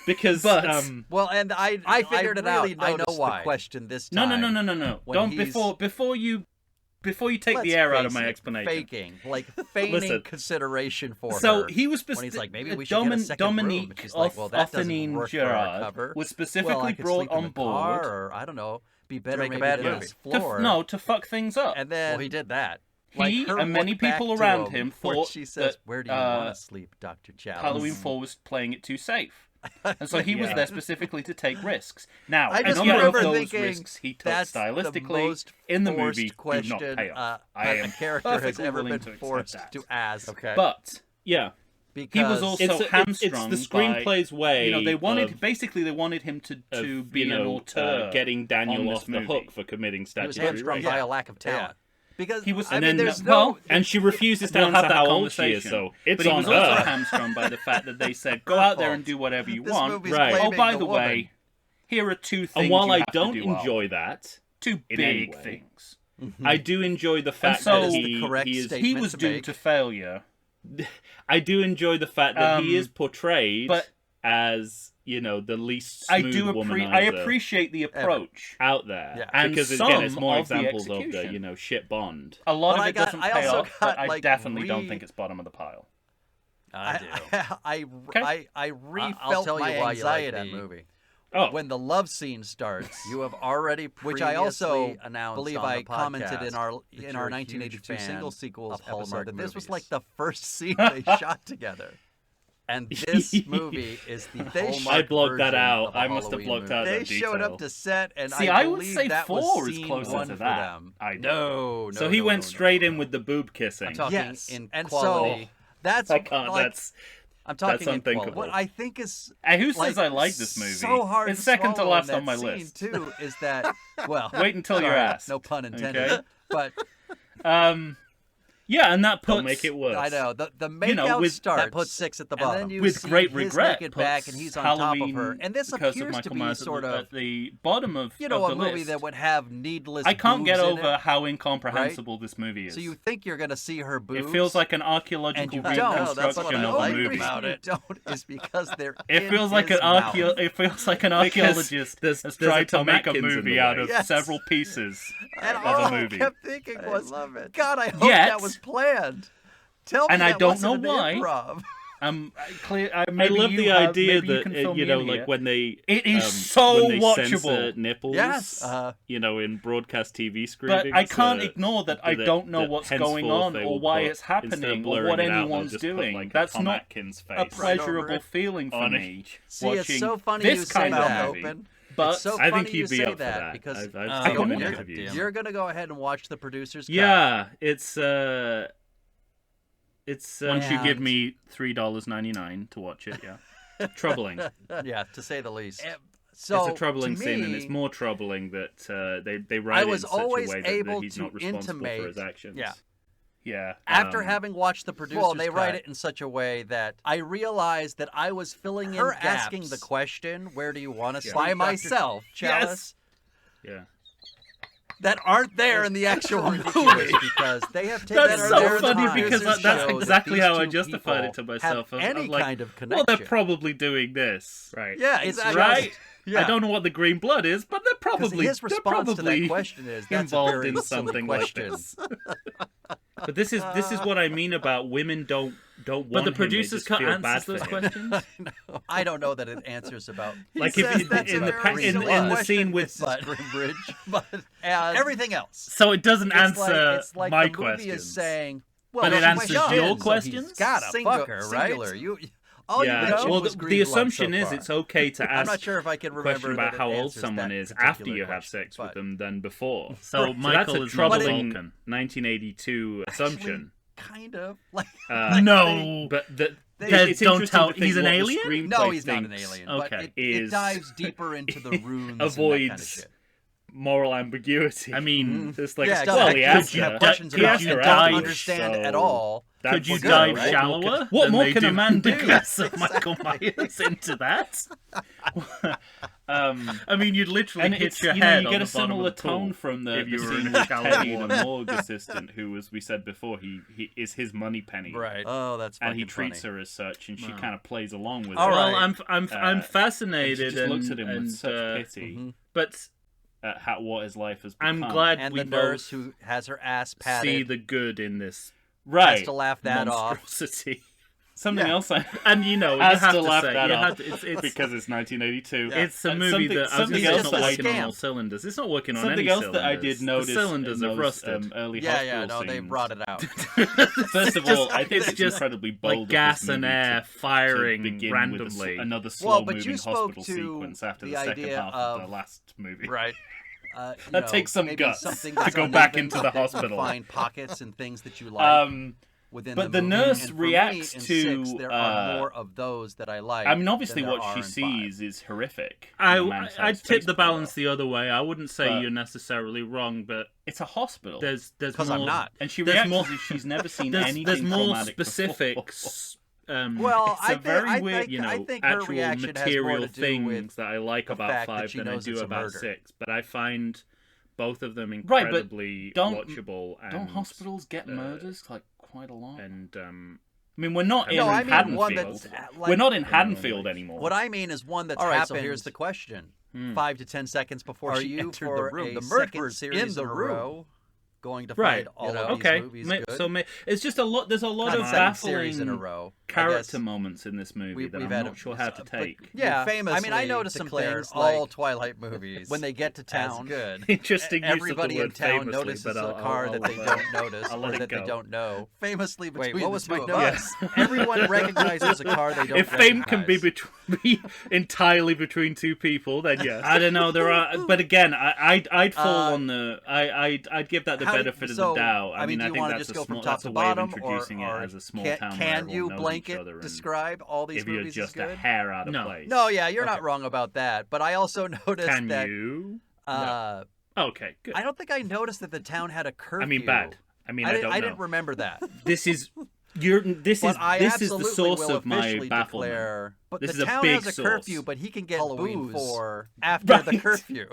because But Well, and I figured it out. really I know noticed the why. question Question this no, time. no. when Don't he's- before you take Let's the air out face of my it, explanation. Faking, like feigning Listen. consideration for So her. he was when he's like, maybe we should get a second room. Dominique And she's like, well, that doesn't work for our Gerard cover. was Well, specifically I could brought sleep in on the car, board or I don't know, be better make a maybe bad to movie. this floor. to fuck things up. And then Well, he did that. like, He her and many look back people to around him him where thought she says, that, "Where do you want to sleep, Dr. Chalice?" Halloween 4 was playing it too safe. And so he was Yeah. there specifically to take risks. Now, I just none of remember those thinking risks he took that's stylistically the most in the forced movie question do not pay off. I a am character has perfectly ever willing been to accept forced that. to ask. Okay. But yeah, Because he was also it's the hamstrung screenplay's way. You know, they wanted of, basically they wanted him to of, be you know, an auteur, getting Daniel on off this the movie. hook for committing he was statutory hamstrung rape. by a lack of talent. Because He was- I and mean, then- there's well, no. And she refuses to We'll answer have that how old she is, conversation. so it's but he on was also her. hamstrung by the fact that they said, "Go out there and do whatever you This want." movie's Right. Oh, blaming by the the woman. way, here are 2 things. And while you I have to don't do well. enjoy that, 2 in any big way, things, I do enjoy the fact so- that That is the correct he is. statement. he was to doomed make. to failure. I do enjoy the fact that he is portrayed but- as, you know, the least I smooth do womanizer I appreciate the approach. out there. Yeah. And Because again, it's some more of the examples of the, execution. you know, shit Bond. A lot But of I it got- doesn't I pay also off, but got, I like, definitely don't think it's bottom of the pile. I do. I Okay. refelt I'll tell my you why you like anxiety that movie. Oh, when the love scene starts. You have already Which I also previously announced believe on I the commented in podcast our that in you're our a huge 1982 fan single sequels of Hallmark episode that this was movies. like the first scene they shot together. And this movie is the Hallmark I blocked that version out. of a I must have Halloween blocked movie. out They that showed detail. up to set, and See, I I would believe say that 4 was is scene closer 1 to for that. them. I do. No, so he went no. straight in with the boob kissing. I'm talking Yes, in and quality. so that's I can't. like I'm talking in unthinkable. quality. what I think is And who says like, I like this movie? so hard. It's to second to swallow last in on my that scene, list. Too is that well? Wait until you're sorry, asked. No pun intended. Okay? But Yeah, and that puts Don't make it worse. I know the You know, makeout with- starts. That puts 6 at the and bottom. then you with see great his regret naked puts back, and he's on Halloween, top of her. And this Curse of appears to Michael be Myers sort at of the bottom of you know of a the movie list. that would have needless. I can't get boobs in over it. how incomprehensible this movie is. So you think you're going to see her boobs? It feels like an and archaeological you don't. No, that's what reconstruction I of like a movie. about it. You don't is because they're. It in feels like his an mouth. It feels like an Because archaeologist there's has a tried to Tom make a Atkins in movie the out way. of Yes. several pieces And of all a movie. I kept thinking I was, love it. God, I hope Yet- that was planned. Tell me And I that don't wasn't know an why. improv. I I love the idea that can fill you me know, in like here. when they It is um, so when they watchable. censor nipples. Yes. You know, in broadcast TV screenings. But I can't ignore that I that- don't know that what's going henceforth on they or will why put- it's instead of happening or blurring what it out, they'll anyone's just put, doing. like, a That's Tom not Atkins face a over pleasurable it. feeling for on me. it. See, it's watching so funny this you say kind of that. movie. Open. But It's so I funny think you you'd be say up for that that. because I've I seen don't him in know. interviews. you're gonna go ahead and watch the producer's cut. Yeah, it's once you give And- me $3.99 to watch it, yeah. troubling. Yeah, to say the least. Eh, So It's a troubling to scene, and me, it's more troubling that they write I it in was such always a way able that he's to not responsible intimate- for his actions. yeah. Yeah. After having watched the producer's Well, they write cut, it in such a way that I realized that I was filling her in asking gaps the question, "Where do you want to sleep?" by Dr. myself, Chalice, Yeah. that aren't there in the actual ridiculous movie. because they have taken That's their so their funny time because to that's show that exactly these how I two justified it to people myself. Have I'm any like, kind of well, connection. they're probably doing this. Right. Yeah, It's exactly. Right? Yeah. I don't know what the green blood is, but they're Because probably his response to probably that question is that's involved a very in silly something like question. this. But this is what I mean about women don't want But the him, they producer's just cut feel bad answers for those him. questions. I don't know that it answers about Like He if says in, that's in a the very pa- in silly the question, scene with but Grimbridge, but and everything else. So it doesn't It's answer it's like my the movie questions. is saying, well, But it she's answers young, your so he's questions? gotta Singu- fuck her, right? singular. You All you mentioned well, was the Green Glove assumption so is far. it's okay to I'm ask not sure if I can remember question about that it how old answers someone that is after particular you have question, sex with but- them than before. So So Michael that's a is not troubling Vulcan. 1982 assumption. Kind of. Like, No. But Des, it's don't interesting tell- to think he's an what the alien? screenplay no, he's not an thinks alien. Okay. But it Is- dives deeper into the runes and that kind of avoids shit. moral ambiguity. I mean, It's like, Yeah, well, exactly. he asked You her. have questions He about asked you her don't out, understand so at all. that's could you good, dive right? shallower? What than more they can a do man do? because of Michael Myers into that? I mean, you'd literally And hit it's, your you know, head you on get the a bottom similar of the pool tone from the if you were scene in a with shallow Teddy, the water. morgue assistant, who, as we said before, he is his money penny. Right. Oh, that's fucking And he treats funny. her as such, and she Wow. kind of plays along with All it. right. Well, I'm And she fascinated just looks and, at him with and, such pity Mhm. but at what his life has become. I'm glad And we the nurse both who has her ass see patted the good in this right. has to laugh that off. monstrosity. Something Yeah. else I And you know, you has have to to laugh say, that you off have to, it's because it's 1982. it's a And movie something- that I was something gonna say else it's that not I working scam. on all cylinders. It's not working on Something any else cylinders. that I did notice The cylinders in have those, rusted. early Yeah, hospital yeah, no, they scenes. brought it out. First of all, I think it's it's just incredibly bold like of gas this and movie air to firing begin randomly. with another Well, slow-moving but you spoke hospital to sequence after the the second idea half of- of the last movie. Right. That takes some maybe guts something to that's go back uneven, into the that you hospital. Find pockets and things that you like within but the the movie. nurse And for reacts me, in to, 6, there are more of those that I like. I mean, obviously, than there what are she in 5. sees is horrific. The man I'd has tip face the pulled balance off. the other way. I wouldn't say But- you're necessarily wrong, but It's a hospital. there's 'Cause more. I'm not. And she there's reacts more- as if she's never seen There's, anything there's more traumatic before. specifics. Well, it's I a think- very I weird, think- you know, I think her actual reaction has more material to do with things that I like the about fact that 5 she than I knows do it's a about murder. 6. But I find both of them but incredibly don't- watchable. And, Don't hospitals get murders like quite a lot? And I mean, we're not in No, I mean one Haddonfield. that's like, We're not in Haddonfield anymore. What I mean is one that's All right, happened. so here's the question. 5 to 10 seconds before Are she you entered for the room. a The second murderers series in the in a room. row Going to right, find all you know, of okay. these movies good. It's just a lot. There's a lot Not of a second series in a baffling row. I character guess. moments in this movie that we've I'm had not sure how to but- take. Yeah, famously I mean, I noticed some declared things all like Twilight movies when they get to as town. good. Interesting use of the Everybody word in town famously, notices but a I'll, car I'll, that they uh, don't notice I'll or let it that they go. don't know. Famously between Wait, what was the two my of note? us, everyone recognizes a car they don't If fame can be, recognize. be entirely between two people, then yes. I don't know. There are, but again, I'd fall on the. I'd give that the How do- benefit of so, the doubt. I I mean, do I you think want to that's just a go from small. top That's to a way of bottom, introducing or it as a small can, town where can everyone you knows blanket each other and describe all these if you're movies just as a good? hair out of No. place. No, yeah, you're Okay. not wrong about that. But I also noticed Can that you? Okay, good. I don't think I noticed that the town had a curfew. I mean, bad. I mean, I don't know. I didn't remember that. This is this But is I this is the absolutely source will of my officially bafflement. declare, but This the is a town big has a curfew, source. but he can get Halloween booze 4 after the Right. curfew.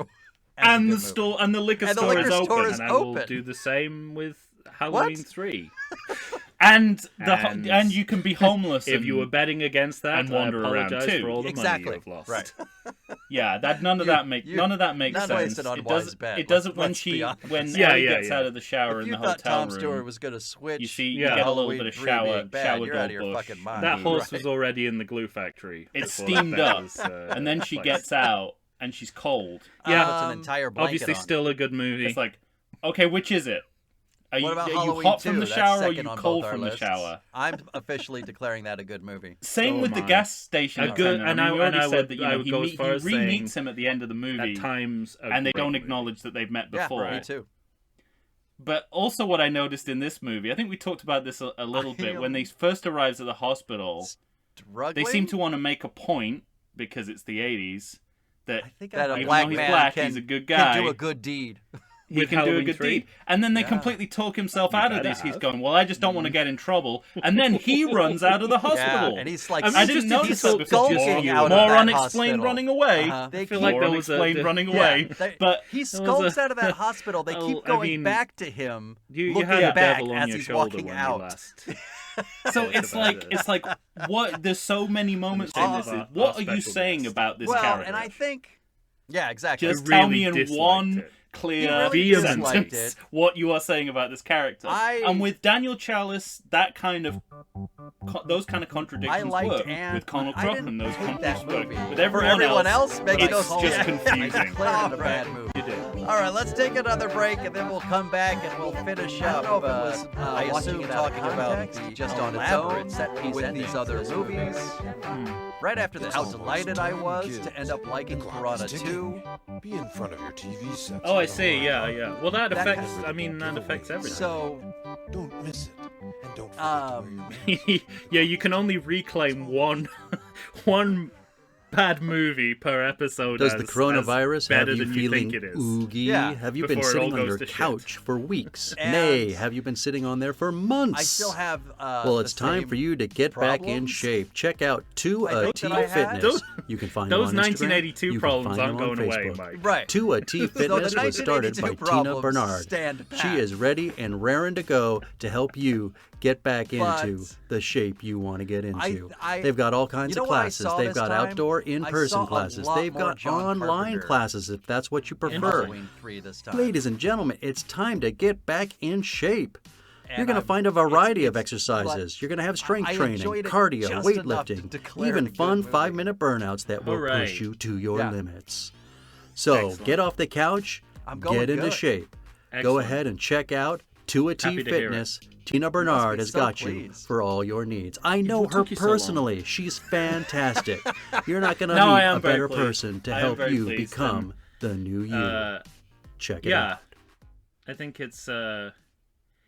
As a And good the movie. store and the liquor And the store liquor is store open, is and I will open. do the same with Halloween What? 3. and And and you can be homeless If you were betting against that, and wander I around apologize too. for all the Exactly. money you've lost. Right. Yeah, that none of You- that makes you- none of that makes not sense. wasted on It wise doesn't. bet. It doesn't when Let's be she honest. when Yeah, Ellie yeah, gets yeah. out of the shower If in you the thought hotel Tom room. Stewart was going to switch, You see, you Yeah. get a little Halloween bit of 3 shower being bad, shower you're door out of your bush. fucking mind. That horse Right. was already in the glue factory. It's before that steamed bet up, was, and then she placed. gets out and she's cold. Yeah. Puts an entire blanket Obviously, on. still a good movie. It's like, okay, which is it? Are What you, about are you Halloween hot 2? from the That's shower or are second you on cold both our from the lists. shower? I'm officially declaring that a good movie. Same So with am the I. gas station. A good- attendant. and I mean, I- we already and I said would- that you I know, would he, go as far as saying re-meets him at the end of the movie, At times, a and they great don't movie. acknowledge that they've met before. Yeah, me too. But also, what I noticed in this movie, I think we talked about this a little bit when they first arrives at the hospital. Struggling? They seem to want to make a point because it's the 80s that I think that I a even black though he's man black, can, he's a good can guy. do a good deed. he With can do a Halloween good 3? deed. And then they Yeah. completely talk himself out of better this. He's have. going, well, I just don't want to get in trouble. And then he runs out of the hospital. Yeah, and he's like, I mean, I just didn't if notice he's that before. skulking Just out of more that unexplained hospital. running away. Uh-huh. I They feel keep- like More there was unexplained a, running Yeah, away. they- But he was skulks a- out of that hospital. They Oh, keep I going mean, back to him, you looking had a back devil on as your he's shoulder walking when out. you last. So Talked it's about like it. it's like what there's so many moments in this. Our What are you special saying guest. about this well, character? and I think, yeah, exactly. Just I tell really me in disliked one it. clear really sentence disliked it. what you are saying about this character. And with Daniel Chalice, that kind of those kind of contradictions work. With Conal Crockman, those contradictions work. With everyone else, makes no it's sense. just I confusing. declared it a bad movie. You did. All right, let's take another break, and then we'll come back and we'll finish up. I don't know if it was, I assume talking about the just on its own set piece with endings these other of this movies. movie. Right after this, how delighted I was to end up liking Piranha 2. Be in front of your TV set. Oh, I see. Yeah, yeah. Well, that That affects. has- I mean, that affects everything. So, Don't miss it, and don't forget to wear your mask. Yeah, you can only reclaim one bad movie per episode. Does as, the coronavirus as better have you than feeling you think it is? oogie? Yeah, have you been before it sitting all on goes your to shit. couch for weeks? And- Nay, have you been sitting on there for months? I still have. Well, the it's time same for you to get back in problems. shape. Check out I think T that I had. Fitness. Those- You can find Those them on Instagram. 1982 You can problems find aren't them on going away, Facebook. Mike. Right. T Fitness the was started by 1982 Tina problems Bernard. stand She pat. is ready and raring to go to help you get back into But the shape you want to get into. I- They've got all kinds you know of what I classes. saw They've this got time? outdoor I in-person saw a classes. lot They've more got John online Carpenter classes if that's what you in prefer. Halloween 3 this time. Ladies and gentlemen, it's time to get back in shape. You're And going to I'm- find a variety of it's- exercises. You're going to have strength I training, enjoyed it cardio, just enough to weightlifting, declare it even a good fun movie. 5-minute burnouts that will Hooray. push you to your Yeah. limits. So Excellent. get off the couch, I'm going get into good. shape. Go Excellent. ahead and check out To a T Happy to hear it. Fitness. Tina Bernard be has so got you pleased. for all your needs. I know What her took you so long? personally. She's fantastic. You're not going to No, I meet am a very better pleased. person to I am help very you pleased, become the new you. Check it yeah, out. I think it's And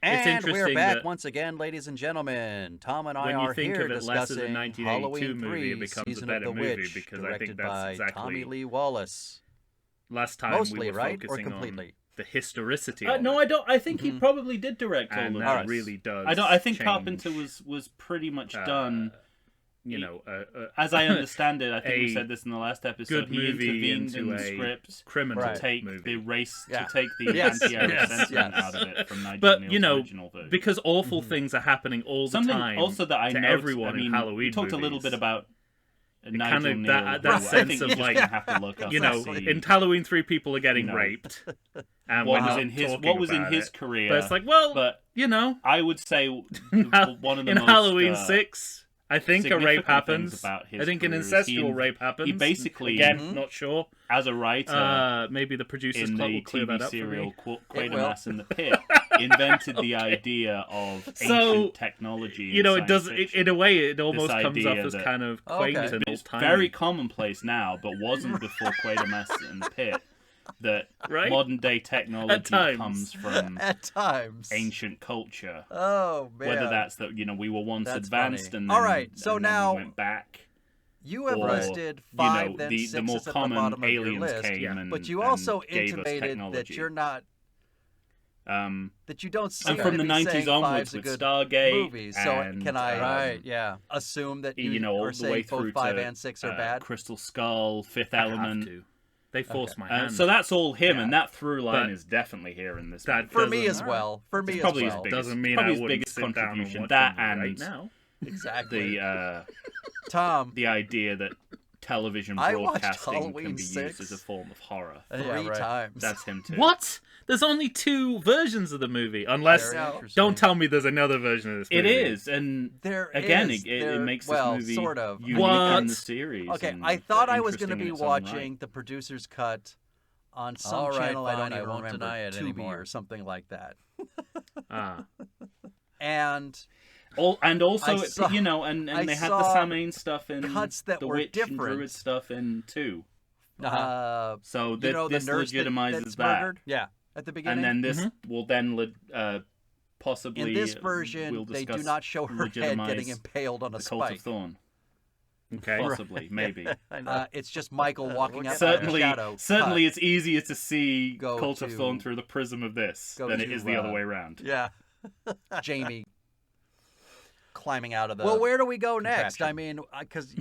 interesting we're back that once again, ladies and gentlemen. Tom and I when you are think here of it less as a discussing 1982 Halloween movie, it 3, becomes a Season better of the movie Witch, because I directed think that's by exactly Tommy Lee Wallace. last time Mostly, we were right? Or focusing completely? on the historicity. of No, it. I don't. I think he probably did direct all And of that this. really does. I think change, Carpenter was pretty much done. You know, As I understand it, I think we a said this in the last episode. good He movie intervened in into the a script criminal to take movie. the race, Yeah. to take the Yes, anti-Irish yes, sentiment yes. out of it from Nigel but Neal's you know, original version. because awful things are happening all the Something time. also that I to noticed, everyone I mean, in Halloween we talked a little movies. bit about Nigel kind of Neal. that who I sense think of you're just like, gonna have to look up you know, and see in Halloween 3 people are getting you know, raped, and what we're was not in his talking what was in about his it. career. But it's like, well, but you know, I would say in one of the in most, Halloween 6, I think a rape significant happens. things about his I think an career is incestual rape happens. he basically- again, not sure. as a writer Maybe the producers in club the will clear TV that up serial for me. Quatermass in the Pit, invented the idea of ancient So, technology. You know, it does. In a way, it almost This comes off idea as that- kind of Okay. quaint and It's old-timey. very commonplace now, but wasn't before Quatermass in the Pit. That Right? modern day technology times. comes from At times. ancient culture. Oh, man. Whether that's that we were once That's advanced funny. and All then, right, so and then now- we went back. You have or, listed 5, then the 6 more is at the common bottom of your aliens list. came and But you and also gave us intimated that technology. you're not, that you don't seem And from to the be 90s saying onwards five's a with good Stargate movie. So and, can I right, yeah, assume that you know, all are the way saying both through 5 to and 6 are bad? Crystal Skull, Fifth I have Element. to. They force my hand. So that's all him, Yeah. and that through line But is definitely here in this. that movie. For me doesn't- as well. For me It's as probably his well. biggest- doesn't mean probably I his wouldn't biggest sit down and contribution. watch That them right and now. Exactly. the Tom, the idea that television I watched broadcasting Halloween can be 6. used as a form of horror. 3 Yeah, right. times. That's him too. What? There's only 2 versions of the movie, unless Very interesting. don't tell me there's another version of this It movie. is, and There again, is. it There- makes well, this movie sort of. unique What? in the series. Okay, and I thought I was interesting going to in be its own watching right. the producer's cut on some All right, channel I fine, don't I even won't remember, deny it Tubi anymore. or something like that. Ah. And And also, I saw- and I they had the saw Samhain stuff in cuts that the were witch and different. druid stuff in too. you So know, the this nurse legitimizes that's that, murdered Yeah. at the beginning. and then this will then possibly in this version, we'll they do discuss not show her head getting legitimize impaled on a the Cult spike. of Thorn. Okay. Possibly, maybe. I know. It's just Michael walking out Certainly, in the shadow. certainly, cut. it's easier to see Go Cult of to- Thorn through the prism of this go than it to, is the other way around. Yeah, Jamie. climbing out of the. Well, where do we go next? contraption. I mean, because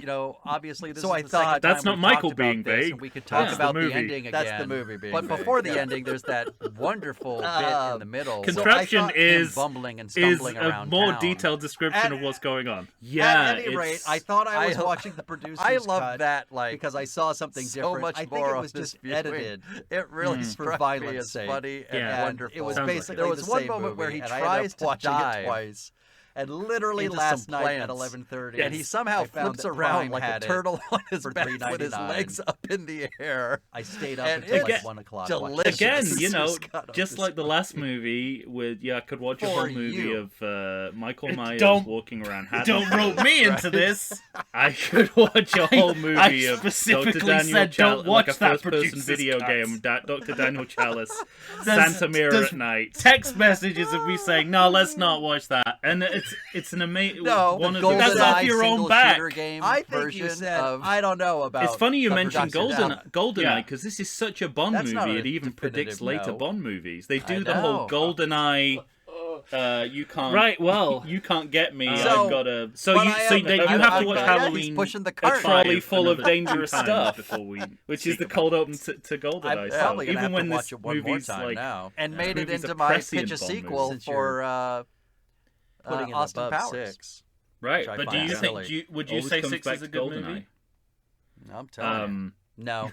obviously this So is I the thought- second That's time not we've Michael talked about being this, vague. and we could talk That's about the the, movie. ending again. That's the movie being But vague. before the ending, there's that wonderful bit in the middle. Contraption him is bumbling and is stumbling a around more town. detailed description At- of what's going on. At any rate, it's- I thought I was I- watching the producer's I love cut that, like, because I saw something so different. much I think more it on was this just viewing. edited. It really for struck me violence as sake. funny and Yeah. wonderful. It was Sounds like basically there was the one same moment movie, where he and I tries ended up to watching die it twice. And literally into last some night at plants. 11:30, And he somehow I found flips that around Prime like a had it turtle on his for back with his $3.99. legs up in the air. I stayed up And until it's like 1 o'clock. delicious. Again, Jesus. you know, Just got just this like the last movie, with I could watch a For whole movie you. of Michael Myers Don't- walking around. Don't rope me into this. I could watch a whole movie I of specifically Dr. Daniel said don't watch like a that first-person producer's video cut. game, Dr. Daniel Chalice, There's- Santa Mira there's at night. Text messages of me saying, "No, let's not watch that." And it's an amazing No, one the of the That's GoldenEye off your own single back. shooter game I think version you said, of. I don't know about. It's funny you the mentioned production. GoldenEye Yeah. because this is such a Bond That's not movie. a It even predicts definitive later no. Bond movies. They I do the whole know. GoldenEye. You can't. Right, well- you can't get me. So- I've got to. but I am- you I- have I- to watch yeah, Halloween. He's pushing the a cart. trolley full of Another dangerous 2 times stuff before we which is the speak cold open to I'm GoldenEye. So probably gonna even have when to this watch it one more movie's time like now, and made it movie's a into my prescient pitch a Bond movie. sequel Since for putting it Austin above Powers. 6. right, which I but do find you silly. think? Would you always say comes 6 back is a to good GoldenEye? movie? I'm telling you. No.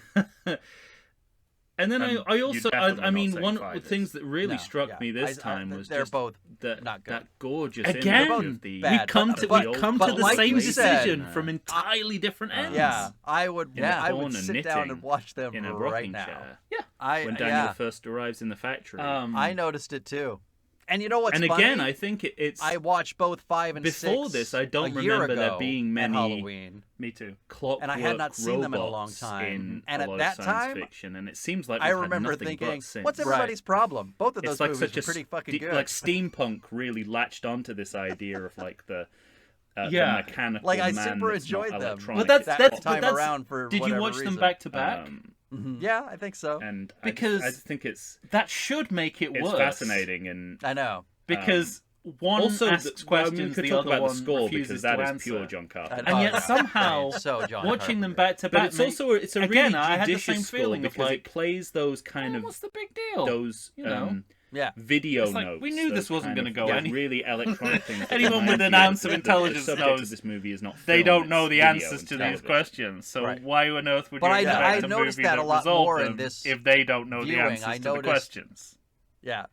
And then And I you'd also definitely I mean not say one of 5 the is. things that really No, struck yeah. me this time was they're just both that not good. that gorgeous Again? image of the Bad, we come but- to but- we come but to the like same you said, decision from entirely different ends. Yeah, I would. In the I would corner sit down knitting and watch them in a right rocking now. chair. I When Daniel first arrives in the factory. I noticed it too. And you know what's and funny? again, I think it's I watched both 5 and Before 6 this, I don't a year remember there ago being at many- Halloween. me too. Clockwork And I had not seen them in a long robots time. in And a at lot that of science time, fiction, and it seems like I we've had remember nothing thinking, but since. "What's everybody's problem?" Both of those It's like movies such are a pretty fucking good. like steampunk really latched onto this idea of like the Yeah. mechanical Like, I man super that's not enjoyed them. electronic. But that that's- time that's- around for Did you whatever watch them reason. back to back? Yeah, I think so. And Because I think it's That should make it worse. fascinating and I know. Because one also asks we questions, could the talk other about one the score refuses because that to is answer. pure John Carpenter. And yet Oh, somehow, so John watching them Carpenter. back to But back, it's also it's a again, really I had the judicious same score feeling of because like, it plays those kind of what's the big deal? those you know? Yeah. video It's like, notes. we knew this those wasn't kind gonna of go any- really electronic things. that Anyone remind with an you ounce of that intelligence the subject knows of this movie is not They film, don't it's know the video answers and to these television. questions, so Right. why on earth would But you I expect a noticed movie that a lot resolve more in them this if they don't know the viewing. answers I to the noticed- questions? Yeah.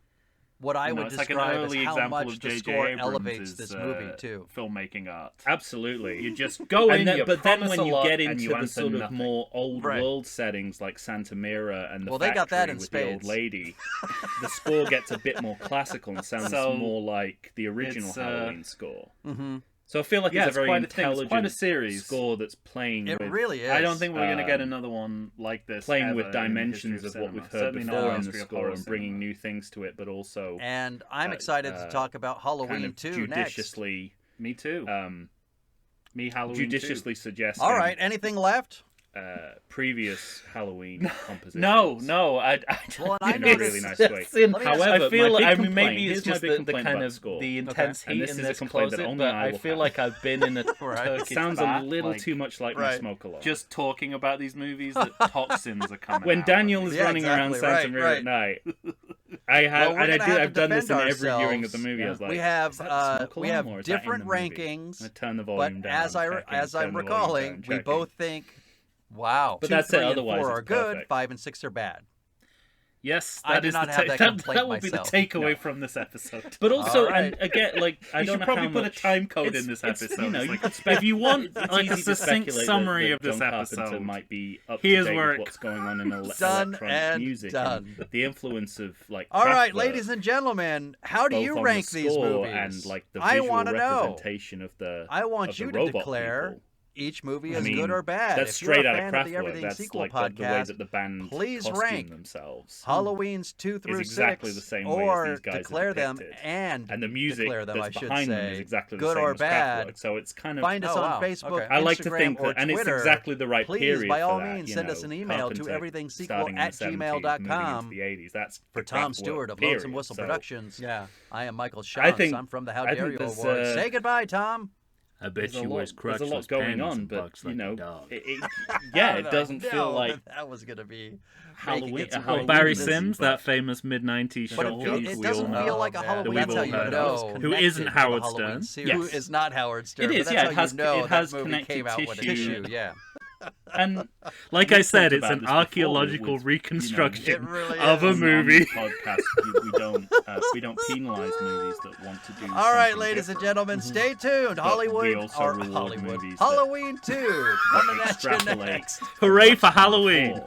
What I You know, would it's like an describe early as how example much of the J.J. score Abrams' elevates this movie too. filmmaking art. Absolutely. You just go in, you but then promise when a you lot, get and into you the answer sort of nothing. more old Right. world settings like Santa Mira and the Well, they got that factory in with the old spades. lady, the score gets a bit more classical and sounds So, more like the original it's, Halloween score. Mm-hmm. So I feel like Yeah, it's a it's very quite a thing. It's intelligent quite a series. score that's playing It with really is. I don't think we're going to get Um, another one like this. playing ever with in the dimensions history of what cinema. we've heard Certainly not before the in the history of score horror and bringing cinema. new things to it, but also And I'm excited to talk about kind Halloween of 2 next. judiciously, Me too. me Halloween judiciously suggesting All right. Anything left? previous Halloween compositions. No. I Well, and I in a really noticed. nice way. Sin. However, I feel my big I mean, complaint- maybe it's here's my just big the complaint kind about of score. the intense And heat this in is a this complaint that closet, only but I I will feel have. like I've been in a Right. It Turkish sounds a bath, little like, too much like Right. we smoke a lot. just talking about these movies that toxins are coming When out. Daniel is Yeah, running around exactly. Santa Right, Mira right. at night, I have, Well, we're and gonna have to I've done this in defend every viewing of the ourselves. movie. I was like, we have is that the smoke we alarm have or is that in different the movie? rankings, I turn the but volume down. as I'm turn the volume recalling, down, we checking. both think, wow, But 2, that's it, 3, and otherwise 4 it's are good, perfect. 5 and 6 are bad. Yes, I that do is not the have that that complaint will be the myself. takeaway No. from this episode. But also, All right. and again, like I You don't should know probably how put much a time code it's- in this it's, episode. You know, It's you like- could speculate. if you want it's like a easy to succinct speculate summary that of this John Carpenter episode, might be up here's to date where with it- what's going on in Done electronic and music done. and the influence of like. All right, Kraftwerk, ladies and gentlemen, how do both you on rank the these score movies? and like the I visual want to know. representation of the. I want of the you to robot declare people. each movie is good or bad. That's if straight you're a out of fan of the Kraftwerk. Everything That's Sequel like podcast, the way that the band please costume rank themselves. Halloween's 2 through 6, exactly the same way or as these guys declare are them depicted. and the music declare them, that's I should behind them say, is exactly the good same or as bad. Kraftwerk. So it's kind of Find us on Facebook, I like to Instagram, think or that, and Twitter. it's exactly the right Please, period by all for that, means, you send know, us an email to Carpenter starting in the 70s, everythingsequel@gmail.com. moving into the 80s. That's For the Tom Kraftwerk Stewart of period. Lonesome Whistle So Productions, Yeah. I am Michael Shantz. think- I'm from the How I Dare think You there's, Awards. Say goodbye, Tom. I bet There's you wears there's a lot crotchless going panties on, and but barks like you a know, dog. it doesn't feel like that was gonna be Halloween. making it Halloween so Barry easy, Sims, but- that famous mid-90s But shock it, jock it we doesn't all feel know. like a Halloween. That That's we've how all you heard know. of. Who isn't connected to the Howard Halloween Stern. series. Yes. Who is not Howard Stern. It but is, that's yeah, how it has- you know it has that movie connective came out with a tissue. tissue. Yeah. And Like we I said, talked it's about an this before archaeological with, reconstruction It really of a is. movie. On the podcast, we don't penalize movies that want to do. All right, something ladies and different. gentlemen, stay tuned. we Hollywood also or reward Hollywood. movies that- Halloween 2 coming at you Extrapolate. next. Hooray for Halloween!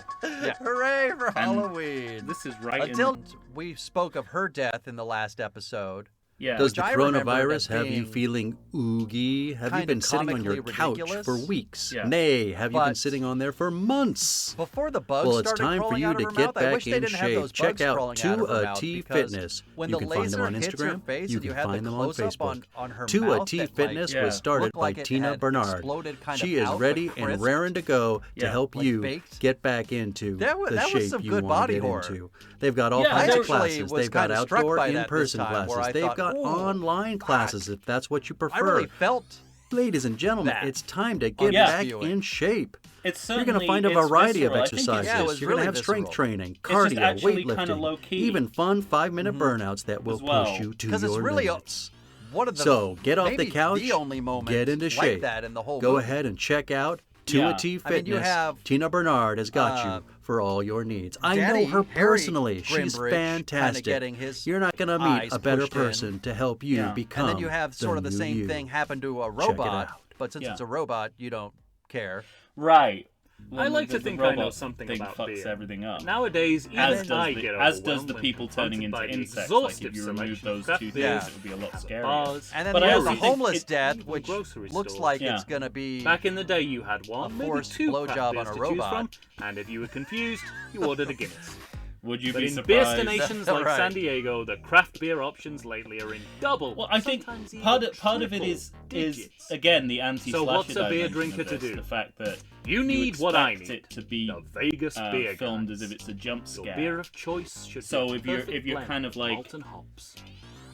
Hooray for Halloween! This is right Until we spoke of her death in the last episode. yeah. Does Which the I remember coronavirus as have you being feeling oogie? Have you kind been of sitting on your comically couch ridiculous? for weeks? Yeah. Nay, have you been But- sitting on there for months? Before the bugs Well, it's started time for crawling you out to of her get mouth, I back wish they in didn't have shape. those Check bugs out crawling out of her mouth 2AT because Fitness. when You the can find them laser on hits her Instagram. face You and you can had the find them on close-up Facebook. on her 2AT mouth that, Fitness Yeah. was started looked like by it Tina had Bernard. exploded kind She of is out, ready but and crisp. raring to go to Yeah. help Like you baked. get back into That was- the that was shape some you good want body to get horror. into. They've got all Yeah, kinds I of actually classes. was They've got kinda struck outdoor by that this in-person time, where classes. I They've thought, got "Ooh, online classes if that's what you prefer. I really felt Ladies and gentlemen, that it's time to get Yeah. back viewing. in shape. It's You're certainly, going to find a it's variety of visceral. I think it's- exercises. Yeah, it was You're going really to have strength visceral. training, It's just cardio, actually kinda weightlifting, low-key. even fun 5-minute burnouts that will As well. push you to 'Cause it's your really limits. one of the So get off the maybe couch, the only moment get into like shape. that in the whole Go movie. ahead and check out Yeah. 2AT Fitness. I mean, you have, Tina Bernard has got you for all your needs. I Daddy know her Harry personally. She's Grimbridge fantastic. kinda getting his You're not going to eyes meet a better pushed in. person to help you Yeah. become and then you have sort of the new same you. thing happen to a it robot, out. but since Yeah. it's a robot, you don't care. Right. I like to the think I know robot something thing about fucks beer. everything up. Nowadays, even as I does, get as does overwhelmed the when people turning confronted into by the insects. Like exhaustive if you remove selection those of craft two beers things, it would be a lot at the scarier. bars, And then But you I have also the think homeless it- death, even which grocery looks stores. like Yeah. it's going to be Back in the day, you had one, a maybe forced two blowjob craft on beers a to robot. choose from, and if you were confused, you ordered a Guinness. Would you But be in surprised? beer destinations like Right. San Diego, the craft beer options lately are in double. Well, I think sometimes even part of it triple is digits. again the anti-slasher So what's a beer dimension drinker of to this, do? The fact that You need expect what I it need. to be The Vegas Beer filmed Guys. as if it's a jump Your scare. beer of choice should So be a if you're- perfect if you're blend kind of like- malt and hops.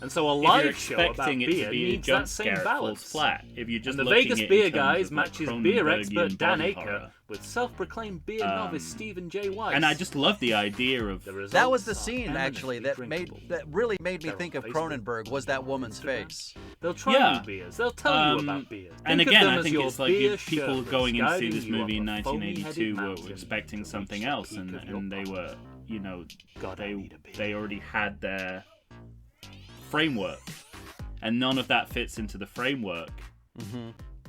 And so a If you're live show about expecting it beer to be a needs jump that same scare, it falls balance. flat. If you're just And the looking Vegas at it Beer in terms Guys of, like, matches beer Cronenbergian expert Dan body Aker horror. with self-proclaimed beer novice Stephen J. Weiss. And I just love the idea of The results That was the are scene actually eminently that drinkable. really made me They're think on of Facebook, Cronenberg was that woman's Instagram. face. They'll try Yeah. new beers. They'll tell you about beer. And Think of again, them I as think your it's like beer if people Sherpas going in to see guiding this you movie in up a foamy-headed 1982 were mountain expecting to something reach the else, peak and of your they power. were, you know, God, I need a beer. they already had their framework, and none of that fits into the framework.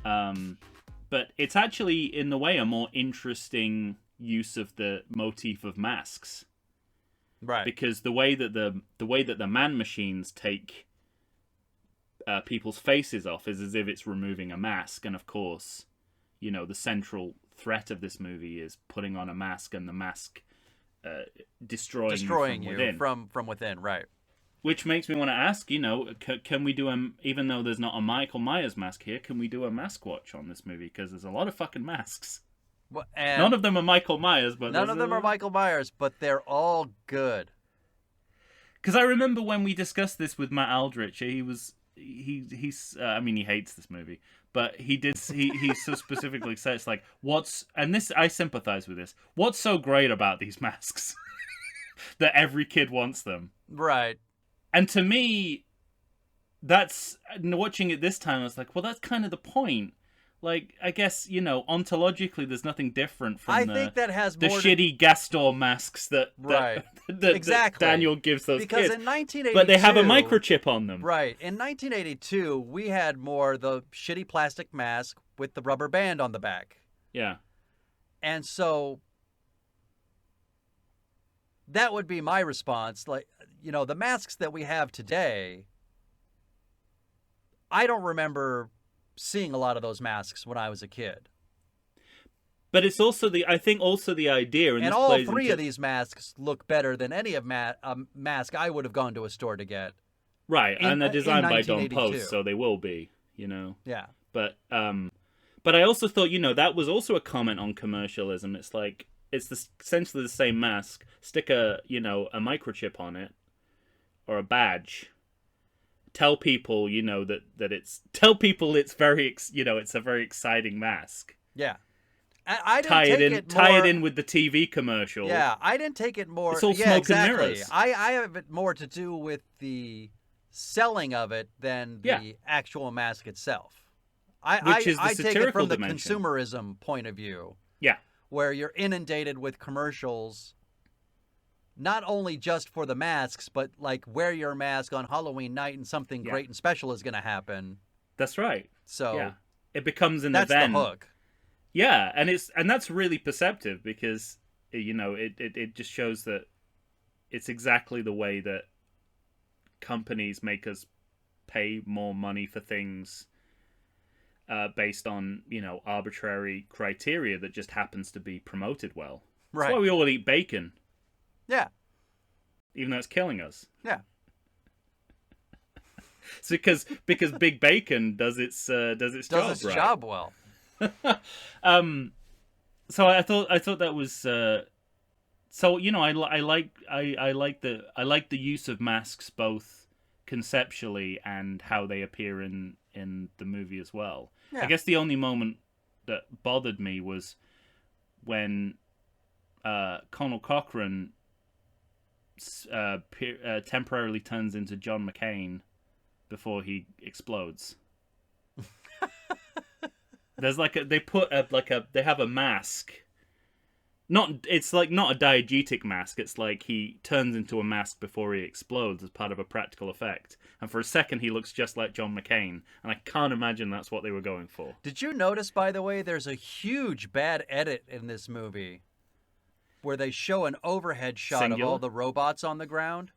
But it's actually, in a way, a more interesting use of the motif of masks, Right. because the way that the man machines take people's faces off is as if it's removing a mask, and of course, you know, the central threat of this movie is putting on a mask, and the mask destroying you from within, right. which makes me want to ask, you know, can we do even though there's not a Michael Myers mask here, can we do a mask watch on this movie? Because there's a lot of fucking masks. Well, and None of them are Michael Myers, but none of them are Michael Myers, but they're all good. Because I remember when we discussed this with Matt Aldrich, he's I mean, he hates this movie, but he so specifically said, it's like, I sympathize with this. What's so great about these masks that every kid wants them? Right. And to me, that's, watching it this time, I was like, well, that's kind of the point. Like, I guess, you know, ontologically, there's nothing different from think that has the more shitty Gastor masks that Exactly. Daniel gives those because kids. in 1982, But they have a microchip on them. Right. In 1982, we had more the shitty plastic mask with the rubber band on the back. Yeah. And so that would be my response. Like, you know, the masks that we have today, I don't remember seeing a lot of those masks when I was a kid. But it's also I think also the idea, and all three of these masks look better than any of mask I would have gone to a store to get. Right, and they're designed by Don Post, so they will be, Yeah. But I also thought, that was also a comment on commercialism. It's like it's essentially the same mask. Stick a microchip on it or a badge. Tell people, tell people it's very, it's a very exciting mask. Yeah. I didn't tie it in with the TV commercial. Yeah, I didn't take it more. It's all smoke and mirrors. I have it more to do with the selling of it than the actual mask itself. I take it from the consumerism point of view. Yeah. Where you're inundated with commercials, not only just for the masks, but like wear your mask on Halloween night and something great and special is going to happen. That's right. So it becomes an event. That's the hook. Yeah, and that's really perceptive because it just shows that it's exactly the way that companies make us pay more money for things based on arbitrary criteria that just happens to be promoted well. Right. That's why we all eat bacon. Yeah. Even though it's killing us. Yeah. So because Big Bacon does its job well. So I thought that was I like the use of masks both conceptually and how they appear in the movie as well. Yeah. I guess the only moment that bothered me was when Conal Cochran temporarily turns into John McCain before he explodes. There's they have a mask. It's like not a diegetic mask. It's like he turns into a mask before he explodes as part of a practical effect. And for a second, he looks just like John McCain. And I can't imagine that's what they were going for. Did you notice, by the way, there's a huge bad edit in this movie where they show an overhead shot of all the robots on the ground?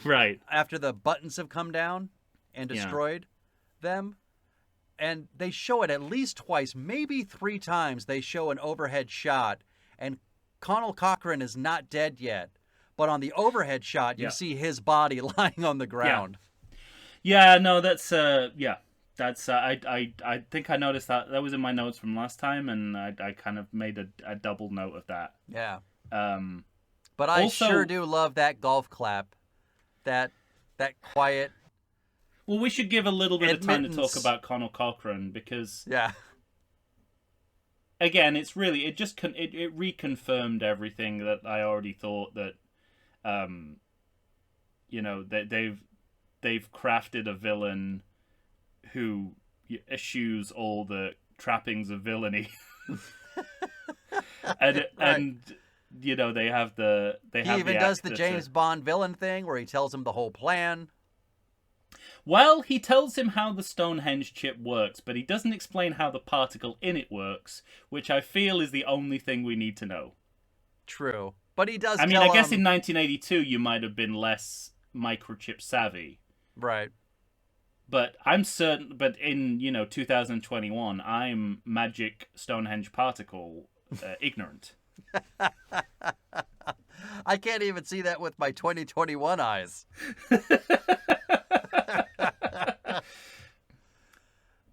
Right. After the buttons have come down and destroyed them. And they show it at least twice, maybe 3 times. They show an overhead shot, and Conal Cochran is not dead yet. But on the overhead shot, you see his body lying on the ground. Yeah, no, that's that's I think I noticed that. That was in my notes from last time, and I kind of made a double note of that. Yeah. But I sure do love that golf clap, that quiet. Well, we should give a little bit of time to talk about Conal Cochran because, again, it's really it reconfirmed everything that I already thought that, that they've crafted a villain who eschews all the trappings of villainy, and they have the he even does the James Bond villain thing where he tells him the whole plan. Well, he tells him how the Stonehenge chip works, but he doesn't explain how the particle in it works, which I feel is the only thing we need to know. True. But he does I mean, I guess in 1982 you might have been less microchip savvy. Right. But I'm certain, but in, 2021, I'm magic Stonehenge particle ignorant. I can't even see that with my 2021 eyes.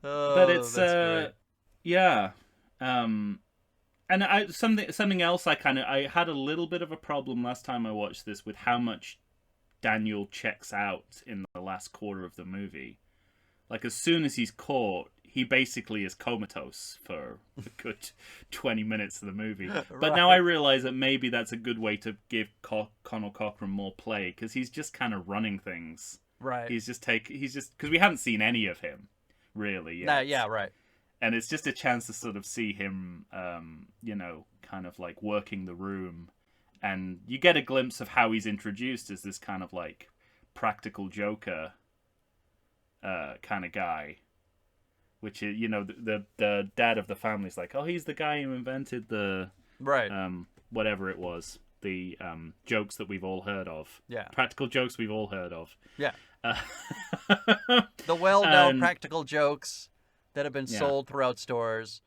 But it's and something else I had a little bit of a problem last time I watched this with how much Daniel checks out in the last quarter of the movie. Like as soon as he's caught, he basically is comatose for a good 20 minutes of the movie. But now I realize that maybe that's a good way to give Conal Cochran more play because he's just kind of running things. Right. He's just because we haven't seen any of him really yet. Yeah, right. And it's just a chance to sort of see him, kind of like working the room, and you get a glimpse of how he's introduced as this kind of like practical joker kind of guy, which is the dad of the family's like, oh, he's the guy who invented the whatever it was. The jokes that we've all heard of. Yeah. Practical jokes we've all heard of. Yeah. The well-known practical jokes that have been sold throughout stores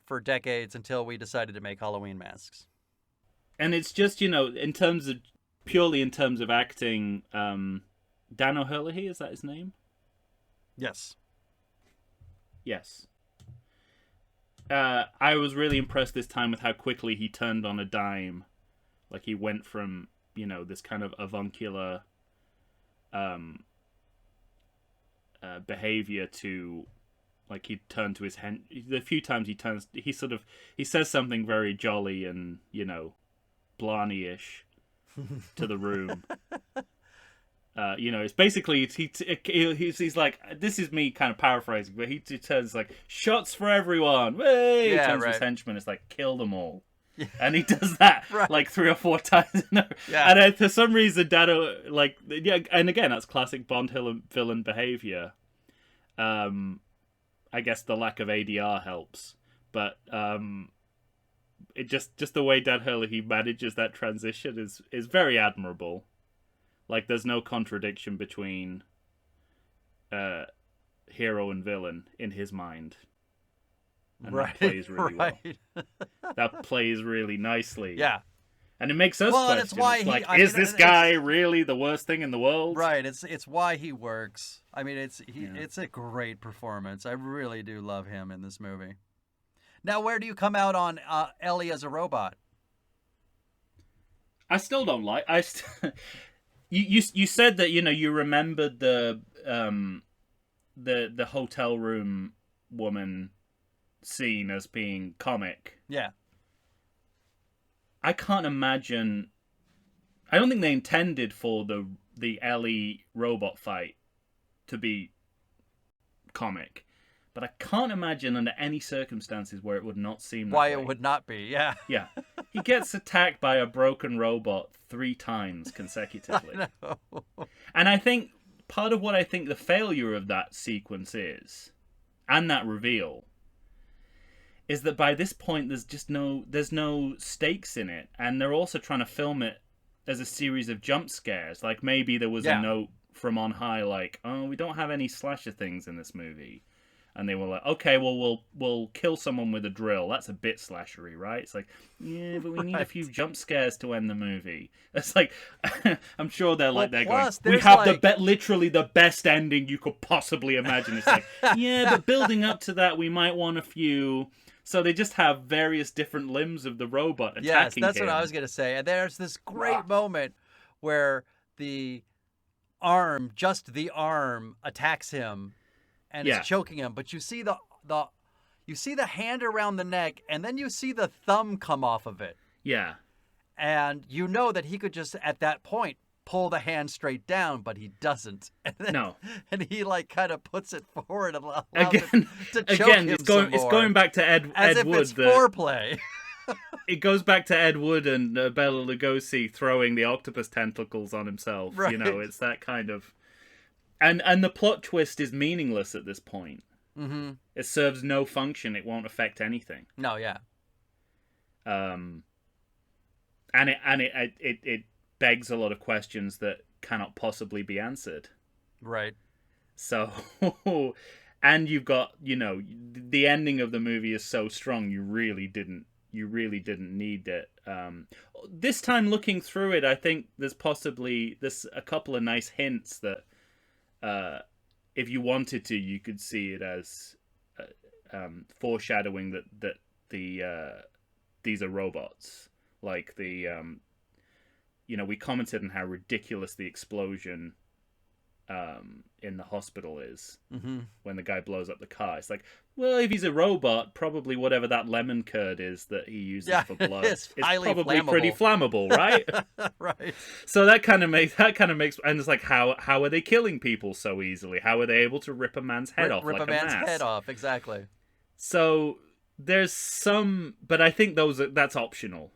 for decades until we decided to make Halloween masks. And it's just, purely in terms of acting, Dan O'Herlihy, is that his name? Yes. Yes. I was really impressed this time with how quickly he turned on a dime. Like, he went from, this kind of avuncular behavior to, like, he turned to his the few times he says something very jolly and, Blarney-ish to the room. It's basically he's like, this is me kind of paraphrasing, but he turns like, shots for everyone, way. Yeah, turns to right. his henchman, it's like, kill them all. And he does that Right. like 3 or 4 times. Yeah. And for some reason, Dano, and again, that's classic Bond villain behavior. I guess the lack of ADR helps, but it just the way Dan O'Herlihy manages that transition is very admirable. Like, there's no contradiction between hero and villain in his mind. And Right. that plays really well. Right. That plays really nicely. Yeah. And it makes us Well, and question. it's why It's he- like, I is mean, this guy really the worst thing in the world? Right. It's why he works. I mean, it's a great performance. I really do love him in this movie. Now, where do you come out on Ellie as a robot? I still don't like. You said that you remembered the hotel room woman scene as being comic. Yeah. I can't imagine. I don't think they intended for the Ellie robot fight to be comic, but I can't imagine under any circumstances where it would not seem that Why way. it would not be. Yeah. Yeah, he gets attacked by a broken robot 3 times consecutively. And I think part of what I think the failure of that sequence is, and that reveal, is that by this point there's no stakes in it, and they're also trying to film it as a series of jump scares. Like, maybe there was a note from on high, like, oh, we don't have any slasher things in this movie. And they were like, okay, well, we'll kill someone with a drill. That's a bit slashery, right? It's like, yeah, but we need a few jump scares to end the movie. It's like, I'm sure they're going, we have literally the best ending you could possibly imagine. It's like, yeah, but building up to that, we might want a few. So they just have various different limbs of the robot attacking Yes, that's him. what I was going to say. And there's this great moment where the arm, just the arm, attacks him and it's choking him. But you see the hand around the neck, and then you see the thumb come off of it. Yeah. And you know that he could just, at that point, pull the hand straight down, but he doesn't. And then, No. And he kind of puts it forward and allows Again, it to choke him it's some going back to Ed as Wood. if it's foreplay. It goes back to Ed Wood and Bela Lugosi throwing the octopus tentacles on himself. Right. It's that kind of... And the plot twist is meaningless at this point. Mm-hmm. It serves no function. It won't affect anything. No, yeah. And it begs a lot of questions that cannot possibly be answered. Right. So, and you've got, the ending of the movie is so strong, you really didn't need it. This time looking through it, I think there's a couple of nice hints that if you wanted to, you could see it as foreshadowing that these are robots. Like we commented on how ridiculous the explosion in the hospital is when the guy blows up the car. It's like, well, if he's a robot, probably whatever that lemon curd is that he uses for blood it's probably flammable. pretty flammable, right? Right. So that kind of makes, and it's like, how are they killing people so easily? How are they able to rip a man's head off like a man's mask? head off, exactly. So there's some, but I think that's optional.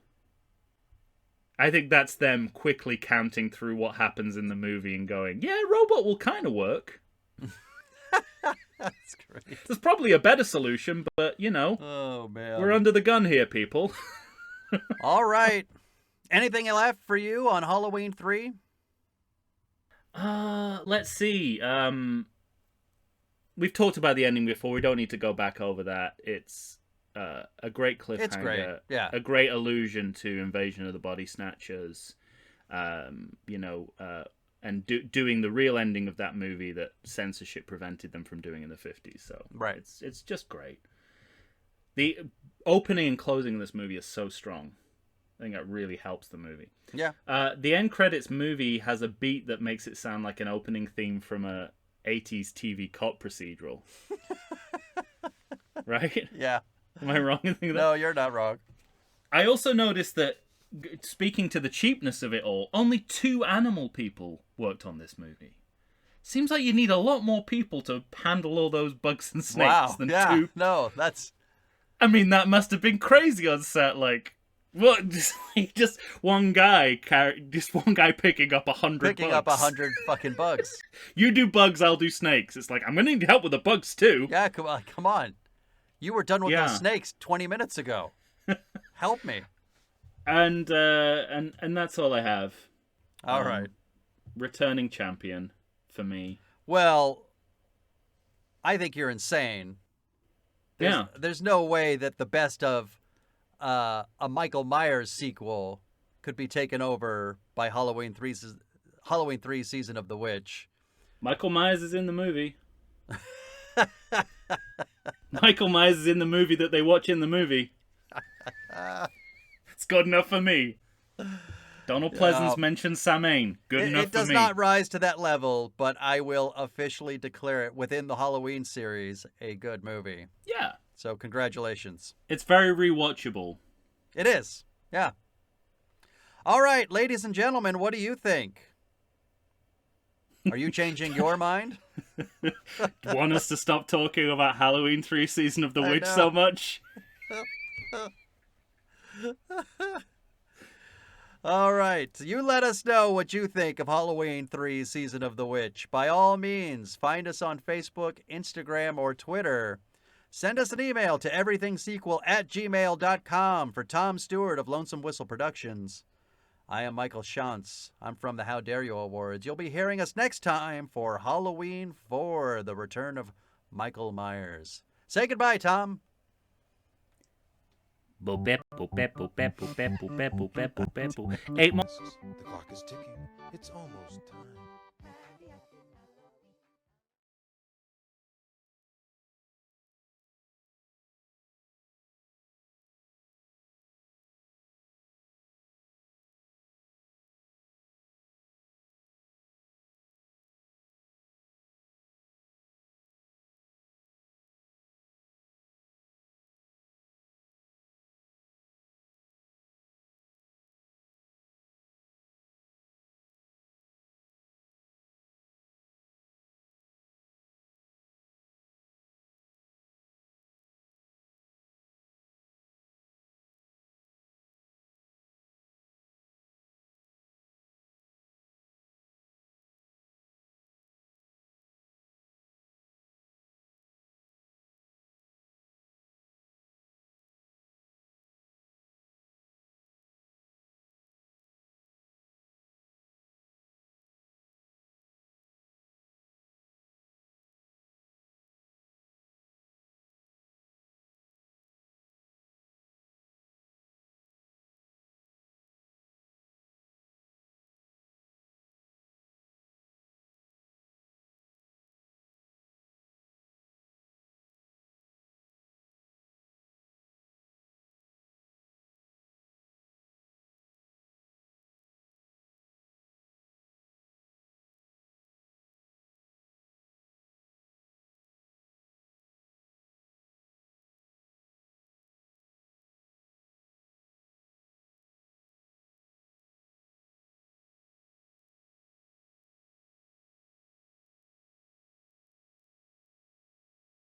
I think that's them quickly counting through what happens in the movie and going, yeah, robot will kind of work. That's great. There's probably a better solution, but, Oh, man. we're under the gun here, people. All right. Anything left for you on Halloween 3? Let's see. We've talked about the ending before. We don't need to go back over that. It's a great cliffhanger. It's great. Yeah. A great allusion to Invasion of the Body Snatchers. And doing the real ending of that movie that censorship prevented them from doing in the 50s. So right. It's just great. The opening and closing of this movie is so strong. I think that really helps the movie. Yeah. The end credits movie has a beat that makes it sound like an opening theme from a 80s TV cop procedural. Right? Yeah. Am I wrong in thinking that? No, you're not wrong. I also noticed that, speaking to the cheapness of it all, only 2 animal people worked on this movie. Seems like you need a lot more people to handle all those bugs and snakes than 2. No, that's... I mean, that must have been crazy on set. Like, what? Just one guy picking up 100 bugs. Picking up 100 fucking bugs. You do bugs, I'll do snakes. It's like, I'm going to need help with the bugs too. Yeah, come on. You were done with those snakes 20 minutes ago. Help me. And that's all I have. All right. Returning champion for me. Well, I think you're insane. There's no way that the best of a Michael Myers sequel could be taken over by Halloween 3 Season of the Witch. Michael Myers is in the movie. Michael Myers is in the movie that they watch in the movie. It's good enough for me. Donald Pleasance mentions Samhain. Good enough for me. It does not rise to that level, but I will officially declare it within the Halloween series a good movie. Yeah. So congratulations. It's very rewatchable. It is. Yeah. All right, ladies and gentlemen, what do you think? Are you changing your mind? Want us to stop talking about Halloween 3 Season of the Witch so much? All right. You let us know what you think of Halloween 3 Season of the Witch. By all means, find us on Facebook, Instagram, or Twitter. Send us an email to everythingsequel@gmail.com. For Tom Stewart of Lonesome Whistle Productions, I am Michael Shantz. I'm from the How Dare You Awards. You'll be hearing us next time for Halloween 4, The Return of Michael Myers. Say goodbye, Tom. The clock is ticking. It's almost time.